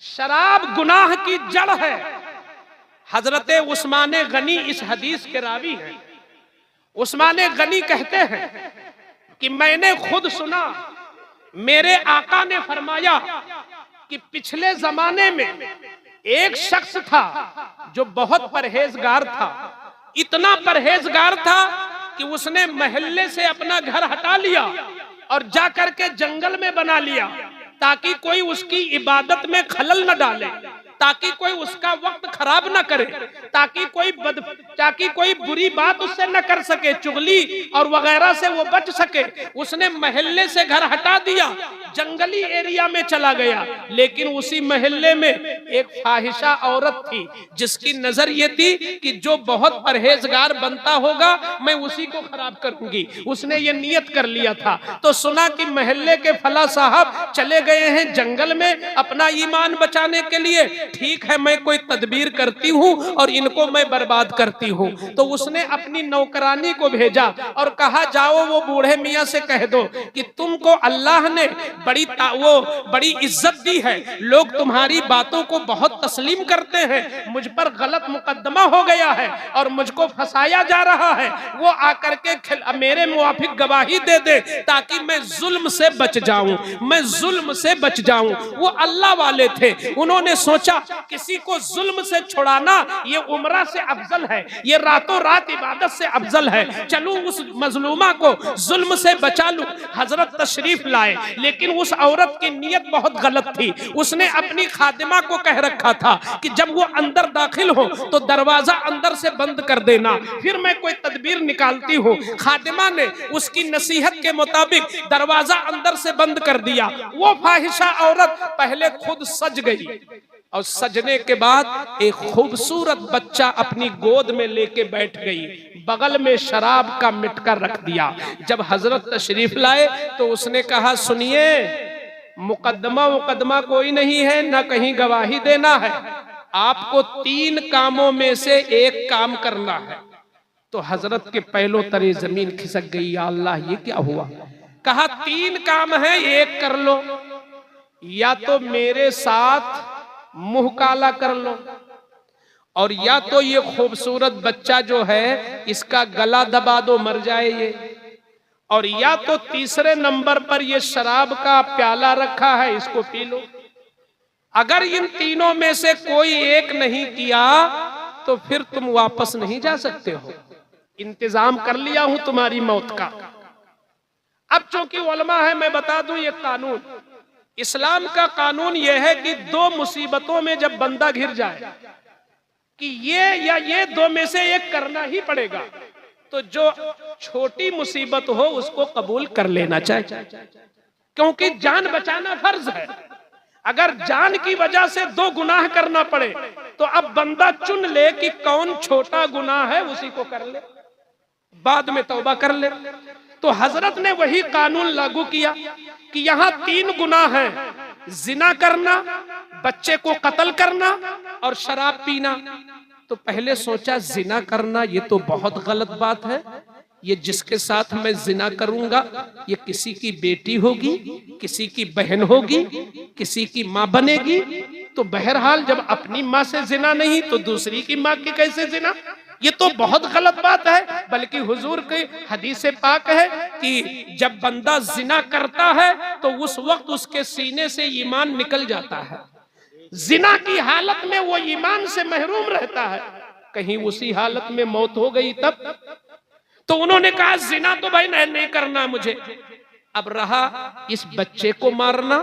शराब गुनाह की जड़ है। हजरत उस्मान गनी इस हदीस के रावी हैं। उस्मान गनी कहते हैं कि मैंने खुद सुना, मेरे आका ने फरमाया कि पिछले जमाने में एक शख्स था जो बहुत परहेजगार था। इतना परहेजगार था कि उसने मोहल्ले से अपना घर हटा लिया और जाकर के जंगल में बना लिया ताकि कोई उसकी इबादत में खलल न डाले, ताकि कोई उसका वक्त खराब न करे, ताकि कोई बुरी बात उससे न कर सके, चुगली और वगैरह से वो बच सके। उसने मोहल्ले से घर हटा दिया, जंगली एरिया में चला गया। लेकिन उसी मोहल्ले में एक फाहिशा औरत थी जिसकी नजर ये थी कि जो बहुत परहेजगार बनता होगा मैं उसी को खराब करूंगी। उसने ये नियत कर लिया था। तो सुना कि मोहल्ले के फला साहब चले गए हैं जंगल में अपना ईमान बचाने के लिए, ठीक है मैं कोई तदबीर करती हूँ और इनको मैं बर्बाद करती हूँ। तो उसने अपनी नौकरानी को भेजा और कहा जाओ वो बूढ़े मियाँ से कह दो कि तुमको अल्लाह ने बड़ी इज्जत दी है, लोग तुम्हारी बातों को बहुत तस्लीम करते हैं, मुझ पर गलत मुकदमा हो गया है और मुझको फंसाया जा रहा है, वो आकर के मेरे मुआफिक गवाही दे दे ताकि मैं जुल्म से बच जाऊं, मैं जुल्म से बच जाऊं। वो अल्लाह वाले थे, उन्होंने सोचा किसी को जुल्म से छुड़ाना ये उम्रा से अफजल है, ये रातों रात इबादत से अफजल है, चलूं उस मजलूमा को जुल्म से बचा लूं। हजरत तशरीफ लाए, लेकिन उस औरत की नीयत बहुत गलत थी। उसने अपनी खादिमा को कह रखा था कि जब वो अंदर दाखिल हो तो दरवाजा अंदर से बंद कर देना, फिर मैं कोई तदबीर निकालती हूँ। खादिमा ने उसकी नसीहत के मुताबिक दरवाजा अंदर से बंद कर दिया। वो फाहिशा औरत पहले खुद सज गई और सजने के बाद एक खूबसूरत बच्चा अपनी गोद में लेके बैठ गई, बगल में शराब का मिटका रख दिया। जब हजरत तशरीफ लाए तो उसने कहा सुनिए, मुकदमा कोई नहीं है, ना कहीं गवाही देना है, आपको 3 कामों में से एक काम करना है। तो हजरत के पहलों तरे जमीन खिसक गई, या अल्लाह ये क्या हुआ। कहा 3 काम है, एक कर लो, या तो मेरे साथ मुंह काला कर लो, और या तो ये खूबसूरत बच्चा जो है इसका गला दबा दो, मर जाए ये, और या तो तीसरे नंबर पर ये शराब का प्याला रखा है, इसको पी लो। अगर इन तीनों में से कोई एक नहीं किया तो फिर तुम वापस नहीं जा सकते हो, इंतजाम कर लिया हूं तुम्हारी मौत का। अब चूंकि उलमा है, मैं बता दूं ये कानून, इस्लाम का कानून यह है कि 2 मुसीबतों में जब बंदा घिर जाए कि ये या ये 2 में से एक करना ही पड़ेगा, तो जो छोटी मुसीबत हो उसको कबूल कर लेना चाहिए, क्योंकि जान बचाना फर्ज है। अगर जान की वजह से 2 गुनाह करना पड़े तो अब बंदा चुन ले कि कौन छोटा गुनाह है, उसी को कर ले, बाद में तौबा कर ले। तो हजरत ने वही कानून लागू किया कि यहाँ 3 गुनाह हैं, जिना करना, बच्चे को कत्ल करना और शराब पीना। तो पहले सोचा जिना करना ये तो बहुत गलत बात है, ये जिसके साथ मैं जिना करूंगा ये किसी की बेटी होगी, किसी की बहन होगी, किसी की माँ बनेगी। तो बहरहाल जब अपनी माँ से जिना नहीं तो दूसरी की माँ की कैसे जिना, ये तो बहुत गलत बात है। बल्कि हुजूर की हदीस पाक है कि जब बंदा जिना करता है तो उस वक्त उसके सीने से ईमान निकल जाता है, जिना की हालत में वो ईमान से महरूम रहता है। कहीं उसी हालत में मौत हो गई तब। तो उन्होंने कहा जिना तो भाई नहीं करना मुझे। अब रहा इस बच्चे को मारना,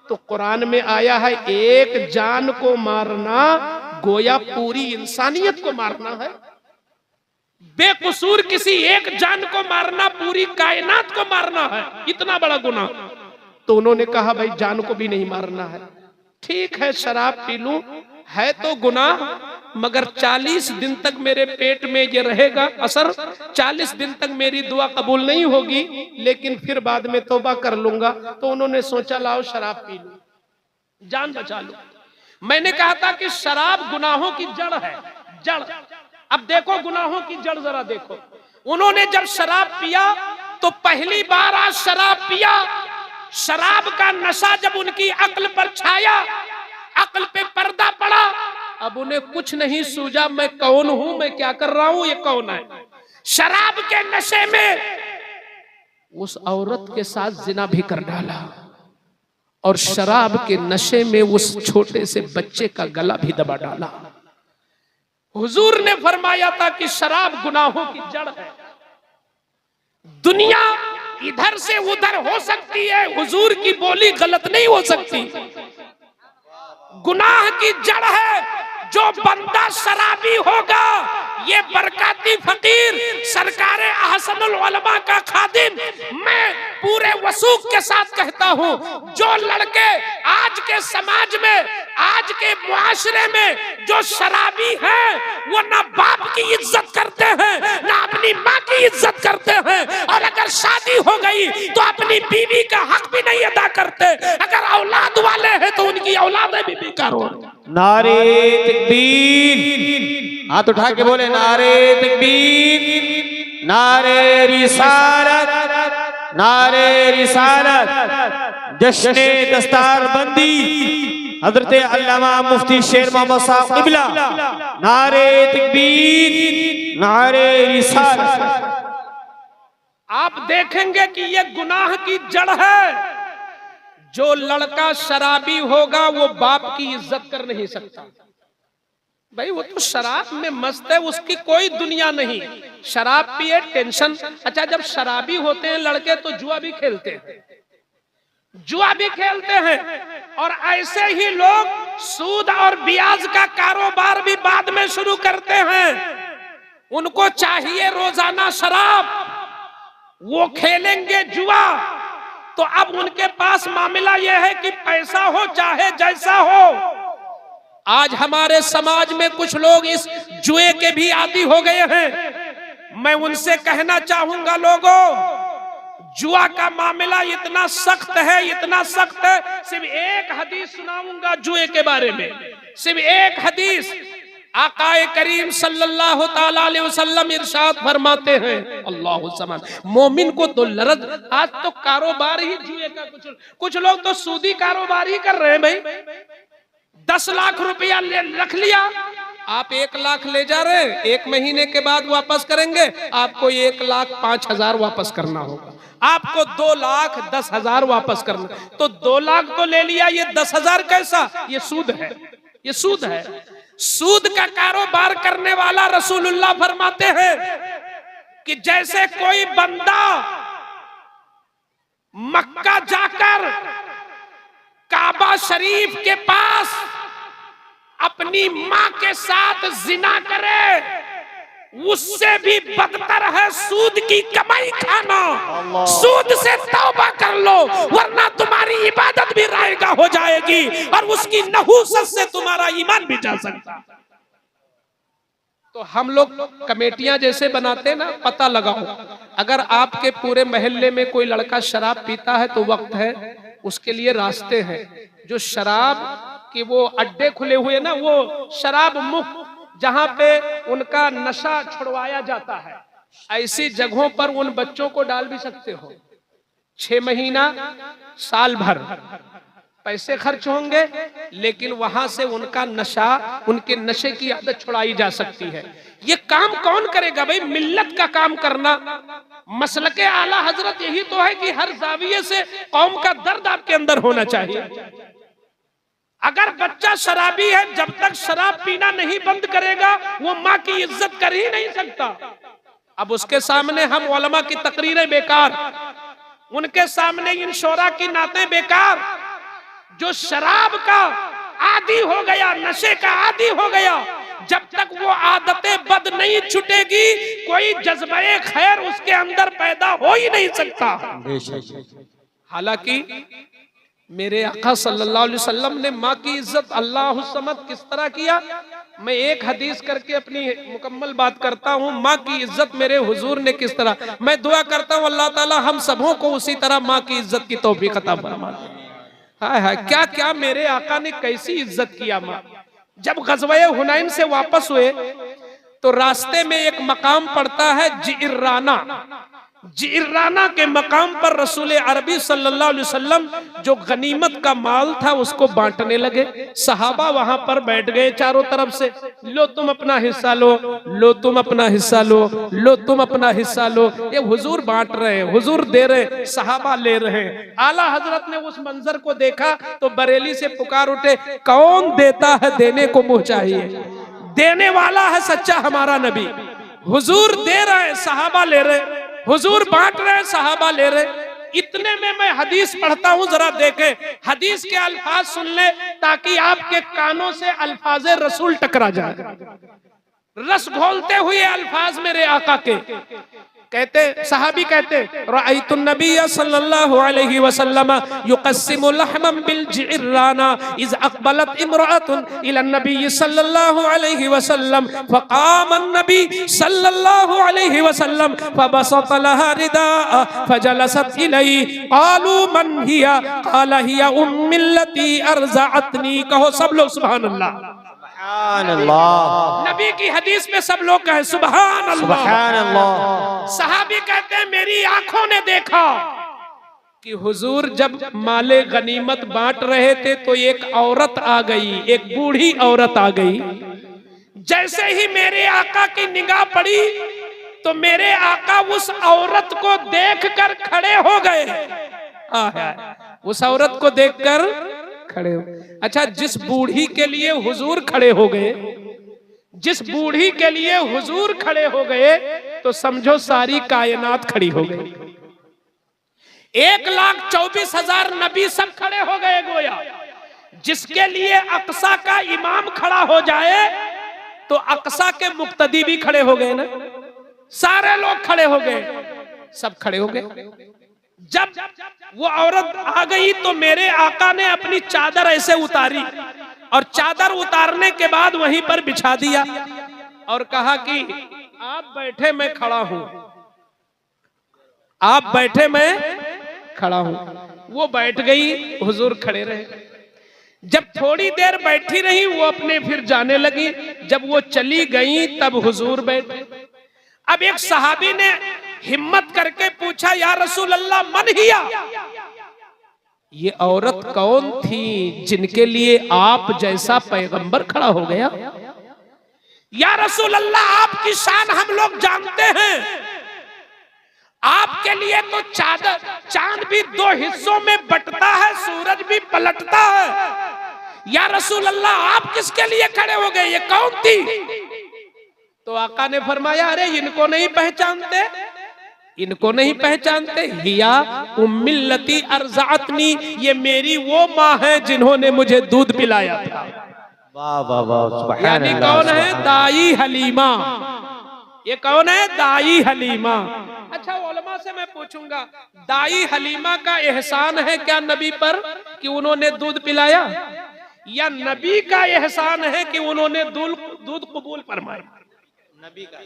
तो कुरान में आया है एक जान को मारना गोया पूरी इंसानियत को मारना है। बेकसूर किसी एक जान को मारना पूरी कायनात को मारना है, इतना बड़ा गुनाह। तो उन्होंने कहा भाई जान को भी नहीं मारना है, ठीक है शराब पी लूं, है तो गुनाह, मगर 40 दिन तक मेरे पेट में ये रहेगा असर, 40 दिन तक मेरी दुआ कबूल नहीं होगी, लेकिन फिर बाद में तौबा कर लूंगा। तो उन्होंने सोचा लाओ शराब पी लूं, जान बचा लो। मैंने कहा था कि शराब गुनाहों की जड़ है, जड़। अब देखो गुनाहों की जड़ जरा देखो। उन्होंने जब शराब पिया तो पहली बार आज शराब पिया, शराब का नशा जब उनकी अक्ल पर छाया, अक्ल पे पर्दा पड़ा, अब उन्हें कुछ नहीं सूझा मैं कौन हूं, मैं क्या कर रहा हूं, ये कौन है। शराब के नशे में उस औरत के साथ जिना भी कर डाला और शराब के नशे में उस छोटे से बच्चे का गला भी दबा डाला। हुजूर ने फरमाया था कि शराब गुनाहों की जड़ है। दुनिया इधर से उधर हो सकती है, हुजूर की बोली गलत नहीं हो सकती। गुनाह की जड़ है। जो बंदा शराबी होगा, ये बरकाती फकीर सरकारे अहसनुल उलमा का खादिम, मैं पूरे वसूख के साथ कहता हूं, जो लड़के आज के समाज में, आज के मुआशरे में जो शराबी हैं, वो ना बाप की इज्जत करते हैं, ना अपनी माँ की इज्जत करते हैं, और अगर शादी हो गई तो अपनी बीवी का हक भी नहीं अदा करते। अगर औलाद वाले हैं तो उनकी औलादें भी बेकार हो। नारे तकबीर। हाथ उठा के बोले नारे तकबीर, नारे रिसालत, नारे रिसालत। जश्ने दस्तारबंदी हजरत अल्लामा मुफ्ती शेर मोहम्मद साहब क़िबला, नारे तकबीर, नारे रिसालत। आप देखेंगे कि ये गुनाह की जड़ है। जो लड़का शराबी होगा वो बाप की इज्जत कर नहीं सकता। भाई वो तो शराब में मस्त है, उसकी कोई दुनिया नहीं। शराब पिए टेंशन। अच्छा, जब शराबी होते हैं लड़के तो जुआ भी खेलते हैं, जुआ भी खेलते हैं। और ऐसे ही लोग सूद और ब्याज का कारोबार भी बाद में शुरू करते हैं। उनको चाहिए रोजाना शराब, वो खेलेंगे जुआ। तो अब उनके पास मामला यह है कि पैसा हो चाहे जैसा हो। आज हमारे समाज में कुछ लोग इस जुए के भी आदी हो गए हैं। मैं उनसे कहना चाहूंगा, लोगों, जुआ का मामला इतना सख्त है, इतना सख्त है। सिर्फ एक हदीस सुनाऊंगा जुए के बारे में, सिर्फ एक हदीस। आकाए करीम सल्लल्लाहु ताला अलैहि वसल्लम इरशाद फरमाते हैं, अल्लाहु समान, मोमिन को तो लरज। आज तो कारोबार ही जुए का। कुछ लोग तो सूदी कारोबार ही कर रहे हैं। भाई 10 लाख रुपया रख लिया, आप 1 लाख ले जा रहे हैं, 1 महीने के बाद वापस करेंगे। आपको 1,05,000 वापस करना होगा। आपको 2,10,000 वापस करना। तो 2 लाख तो ले लिया, ये 10,000 कैसा? ये सूद है, ये सूद है। सूद का कारोबार करने वाला रसूलुल्लाह फरमाते हैं कि जैसे कोई बंदा मक्का जाकर काबा शरीफ के पास अपनी मां के साथ जिना करे, उससे भी बदतर है सूद की कमाई खाना। सूद से तौबा कर लो, वरना तुम्हारी इबादत भी रायगा हो जाएगी और उसकी नहूसत से तुम्हारा ईमान भी जा सकता। तो हम लोग कमेटियां जैसे बनाते ना, पता लगाओ। अगर आपके पूरे मोहल्ले में कोई लड़का शराब पीता है तो वक्त है, उसके लिए रास्ते हैं। जो शराब के वो अड्डे खुले हुए ना, वो शराब मुक्त, जहां पे उनका नशा छुड़वाया जाता है, ऐसी जगहों पर उन बच्चों को डाल भी सकते हो। 6 महीना, साल भर पैसे खर्च होंगे, लेकिन वहां से उनका नशा, उनके नशे की आदत छुड़ाई जा सकती है। ये काम कौन करेगा भाई? मिल्लत का काम करना। मसलके आला हजरत यही तो है कि हर जाविये से कौम का दर्द आपके अंदर होना चाहिए। अगर बच्चा शराबी है, जब तक शराब पीना नहीं बंद करेगा वो माँ की इज्जत कर ही नहीं सकता। अब उसके सामने हम उलमा की तकरीरें बेकार, उनके सामने इन शोरा की नातें बेकार। जो शराब का आदी हो गया, नशे का आदी हो गया, जब तक वो आदतें बद नहीं छूटेगी, कोई जज्बे खैर उसके अंदर पैदा हो ही नहीं सकता। हालांकि मेरे आका सल्लल्लाहु अलैहि वसल्लम ने माँ की इज्जत अल्लाहु समद किस तरह किया, मैं एक हदीस करके अपनी मुकम्मल बात करता हूँ। माँ की इज्जत मेरे हुजूर ने किस तरह, मैं दुआ करता हूँ अल्लाह ताला हम सबों को उसी तरह माँ की इज्जत की तौफीक अता फरमा। हाय हाय, क्या क्या मेरे आका ने कैसी इज्जत किया माँ। जब गज़वे हुनैन से वापस हुए तो रास्ते में एक मकाम पड़ता है जिइर्राना। जिइर्राना के मकाम पर रसूल अरबी सल्लल्लाहु अलैहि वसल्लम जो गनीमत का माल था उसको बांटने लगे। सहाबा वहां पर बैठ गए चारों तरफ से, लो तुम अपना हिस्सा लो, लो तुम अपना हिस्सा लो, लो तुम अपना हिस्सा लो। ये हुजूर बांट रहे हैं, हुजूर दे रहे, सहाबा ले रहे हैं। आला हजरत ने उस मंजर को देखा तो बरेली से पुकार उठे, कौन देता है? देने को मुंह चाहिए, देने वाला है सच्चा हमारा नबी। हुजूर दे रहे, सहाबा ले रहे, हुजूर बांट रहे, सहाबा ले रहे। इतने में मैं हदीस पढ़ता हूं, जरा देखें हदीस के अल्फाज सुन ले ताकि आपके कानों से अल्फाजे रसूल टकरा जाए। रस घोलते हुए अल्फाज मेरे आका के। कहते सहाबी कहते रअयतु नबिय सल्लल्लाहु अलैहि वसल्लम युक़स्सिमु लहमन बिल जिराना इज़ अक़बलत इम्रअतुन इला नबी सल्लल्लाहु अलैहि वसल्लम फ़क़ाम नबी सल्लल्लाहु अलैहि वसल्लम फ़बसत लहा रिदाअ फ़जलसत इलैहि क़ालू मन हिया क़ाल हिया उम्मी लती अर्ज़अतनी। कहो सब लोग सुभान अल्लाह। नबी की हदीस में सब लोग कहे सुभान अल्लाह। सहाबी कहते हैं मेरी आंखों ने देखा कि हुजूर जब माले गनीमत बांट रहे थे तो एक औरत आ गई, एक बूढ़ी औरत आ गई। जैसे ही मेरे आका की निगाह पड़ी तो मेरे आका उस औरत को देखकर खड़े हो गए। उस औरत को देखकर खड़े हो। अच्छा, जिस बूढ़ी के लिए हुजूर खड़े हो गए, जिस बूढ़ी के लिए हुजूर खड़े हो गए तो समझो सारी कायनात खड़ी हो गई। 1,24,000 नबी सब खड़े हो गए गोया। जिसके लिए अक्सा का इमाम खड़ा हो जाए तो अक्सा के मुक्तदी भी खड़े हो गए ना, सारे लोग खड़े हो गए, सब खड़े हो गए। जब वो औरत आ गई तो मेरे आका ने अपनी चादर ऐसे उतारी और चादर उतारने के बाद वहीं पर बिछा दिया और कहा कि आप बैठे मैं खड़ा हूं, आप बैठे मैं खड़ा हूं। वो बैठ गई, हुजूर खड़े रहे। जब थोड़ी देर बैठी रही वो अपने फिर जाने लगी। जब वो चली गई तब हुजूर बैठे। अब एक सहाबी ने हिम्मत करके पूछा या रसूल अल्लाह मन हिया, ये औरत कौन थी जिनके लिए आप जैसा पैगंबर खड़ा हो गया? या रसूल अल्लाह आपकी शान हम लोग जानते हैं, आपके लिए तो चांद भी 2 हिस्सों में बंटता है, सूरज भी पलटता है। या रसूल अल्लाह आप किसके लिए खड़े हो गए, ये कौन थी? तो आका ने फरमाया अरे इनको नहीं पहचानते, इनको नहीं पहचानते, हिया उम्मी लती अर्ज़अतनी, ये मेरी वो माँ है जिन्होंने मुझे दूध पिलाया था। वाह वाह वाह। यानी कौन है? दाई हलीमा। ये कौन है? दाई हलीमा। अच्छा, उलमा से मैं पूछूंगा दाई हलीमा का एहसान है क्या नबी पर कि उन्होंने दूध पिलाया, या नबी का एहसान है कि उन्होंने दूध कबूल फरमाया? नबी का।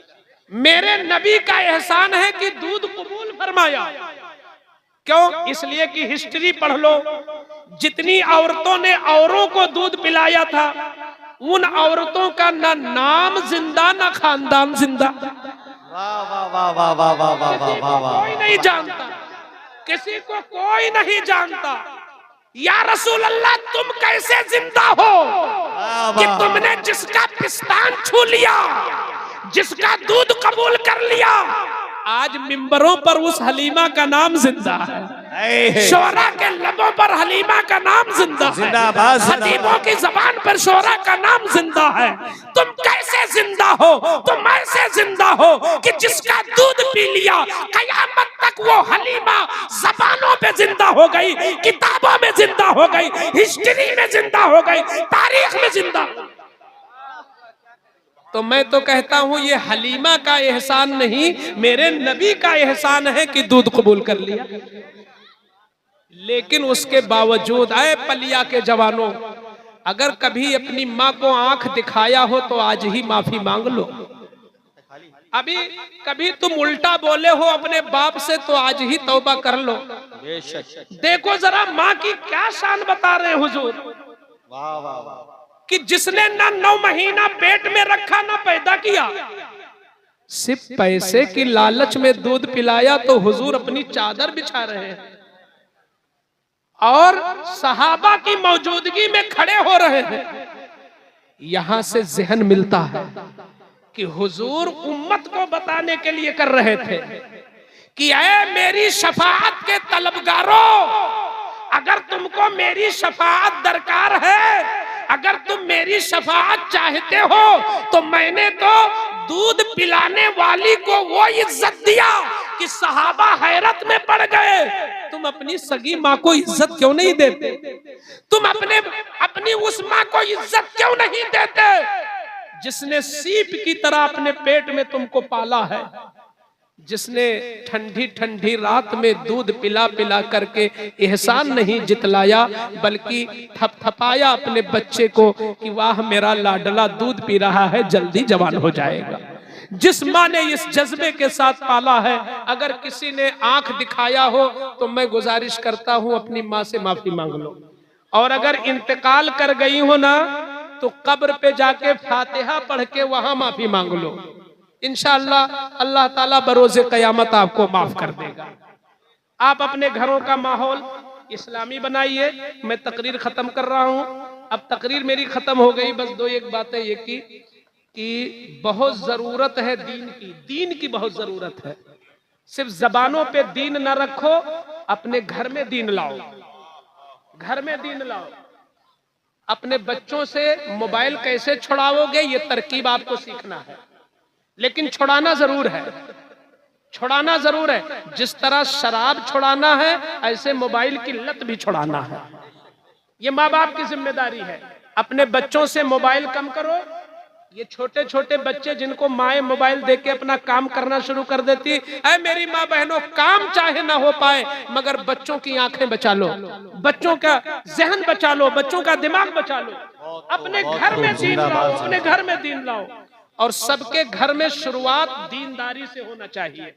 मेरे नबी का एहसान है कि दूध कबूल फरमाया। क्यों? इसलिए कि हिस्ट्री पढ़ लो, जितनी औरतों ने औरों को दूध पिलाया था उन औरतों का ना नाम जिंदा ना खानदान जिंदा। वाह वाह वाह वाह वाह वाह वाह वाह वाह। कोई नहीं जानता, किसी को कोई नहीं जानता। या रसूल अल्लाह तुम कैसे जिंदा हो कि तुमने जिसका पिस्तान छू लिया, जिसका दूध कबूल कर लिया, आज मिंबरों पर उस हलीमा का नाम जिंदा है, शोरा के लबों पर हलीमा का नाम जिंदा है, खतीबों की जबान पर शोरा का नाम जिंदा है। तुम कैसे जिंदा हो? तुम ऐसे जिंदा हो कि जिसका दूध पी लिया कयामत तक वो हलीमा जबानों पे जिंदा हो गई, किताबों में जिंदा हो गई, हिस्ट्री में जिंदा हो गई, तारीख में जिंदा। तो मैं तो कहता हूं ये हलीमा का एहसान नहीं, मेरे नबी का एहसान है कि दूध कबूल कर लिया। लेकिन उसके बावजूद आए पलिया के जवानों, अगर कभी अपनी माँ को आंख दिखाया हो तो आज ही माफी मांग लो। अभी कभी तुम उल्टा बोले हो अपने बाप से तो आज ही तौबा कर लो। देखो जरा माँ की क्या शान बता रहे हैं हुजूर। वाह वाह वाह। कि जिसने ना 9 महीना पेट में रखा ना पैदा किया, सिर्फ पैसे की लालच में दूध पिलाया तो हुजूर अपनी चादर बिछा रहे हैं और सहाबा की मौजूदगी में खड़े हो रहे हैं। यहां से ज़हन मिलता है कि हुजूर उम्मत को बताने के लिए कर रहे थे कि ऐ मेरी शफाअत के तलबगारों, अगर तुमको मेरी शफाअत दरकार है, अगर तुम मेरी शफाअत चाहते हो तो मैंने तो दूध पिलाने वाली को वो इज्जत दिया कि सहाबा हैरत में पड़ गए। तुम अपनी सगी माँ को इज्जत क्यों नहीं देते? तुम अपनी उस माँ को इज्जत क्यों नहीं देते जिसने सीप की तरह अपने पेट में तुमको पाला है? जिसने ठंडी ठंडी रात में दूध पिला पिला करके एहसान नहीं जितलाया, बल्कि थपथपाया अपने बच्चे को कि वाह मेरा लाडला दूध पी रहा है, जल्दी जवान हो जाएगा। जिस माँ ने इस जज्बे के साथ पाला है, अगर किसी ने आंख दिखाया हो तो मैं गुजारिश करता हूं अपनी माँ से माफी मांग लो। और अगर इंतकाल कर गई हो ना तो कब्र पे जाके फातिहा पढ़ के वहां माफी मांग लो। इंशाअल्लाह अल्लाह ताला बरोज़े क़यामत आपको माफ कर देगा। आप अपने घरों का माहौल इस्लामी बनाइए। मैं तकरीर खत्म कर रहा हूं। अब तकरीर मेरी खत्म हो गई, बस दो एक बातें ये की कि बहुत जरूरत है दीन की बहुत जरूरत है। सिर्फ जबानों पे दीन न रखो, अपने घर में दीन लाओ, घर में दीन लाओ। अपने बच्चों से मोबाइल कैसे छुड़ाओगे ये तरकीब आपको सीखना है, लेकिन छुड़ाना जरूर है, छुड़ाना जरूर है। जिस तरह शराब छुड़ाना है ऐसे मोबाइल की लत भी छुड़ाना है। ये माँ बाप की जिम्मेदारी है। अपने बच्चों से मोबाइल कम करो। ये छोटे छोटे बच्चे जिनको माए मोबाइल देके अपना काम करना शुरू कर देती है, मेरी माँ बहनों काम चाहे ना हो पाए मगर बच्चों की आंखें बचा लो, बच्चों का जहन बचा लो, बच्चों का दिमाग बचा लो। अपने घर में दीन लाओ, अपने घर में दीन लाओ। और सबके घर में शुरुआत दीनदारी से होना चाहिए।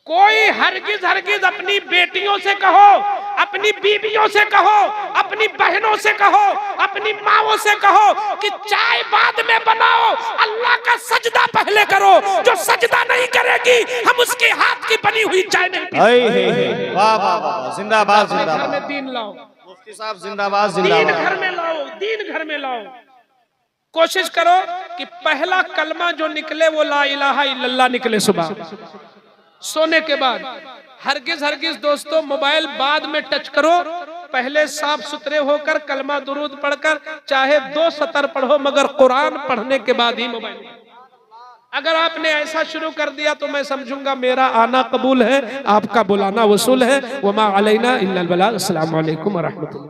कोई हरगिज हरगिज अपनी बेटियों से कहो, अपनी बीवियों से कहो, अपनी बहनों से कहो, अपनी माओं से कहो कि चाय बाद में बनाओ, अल्लाह का सजदा पहले करो। जो सजदा नहीं करेगी हम उसके हाथ की बनी हुई चाय नहीं पीते। वाह वाह वाह, जिंदाबाद जिंदाबाद। घर में दीन लाओ, मुफ्ती साहब जिंदाबाद दीन जिंदाबाद। घर में लाओ, दीन घर में लाओ। कोशिश करो कि पहला कलमा जो निकले वो ला इलाहा इल्लल्लाह निकले सुबह सोने के बाद। हरगिज हरगिज दोस्तों मोबाइल बाद में टच करो, पहले साफ सुथरे होकर कलमा दुरूद पढ़कर चाहे 2 सतर पढ़ो मगर कुरान पढ़ने के बाद ही मोबाइल। अगर आपने ऐसा शुरू कर दिया तो मैं समझूंगा मेरा आना कबूल है, आपका बुलाना वसूल है। वमा अलैना इल्लल बलाग। अस्सलामु अलैकुम व रहमतुल्लाह।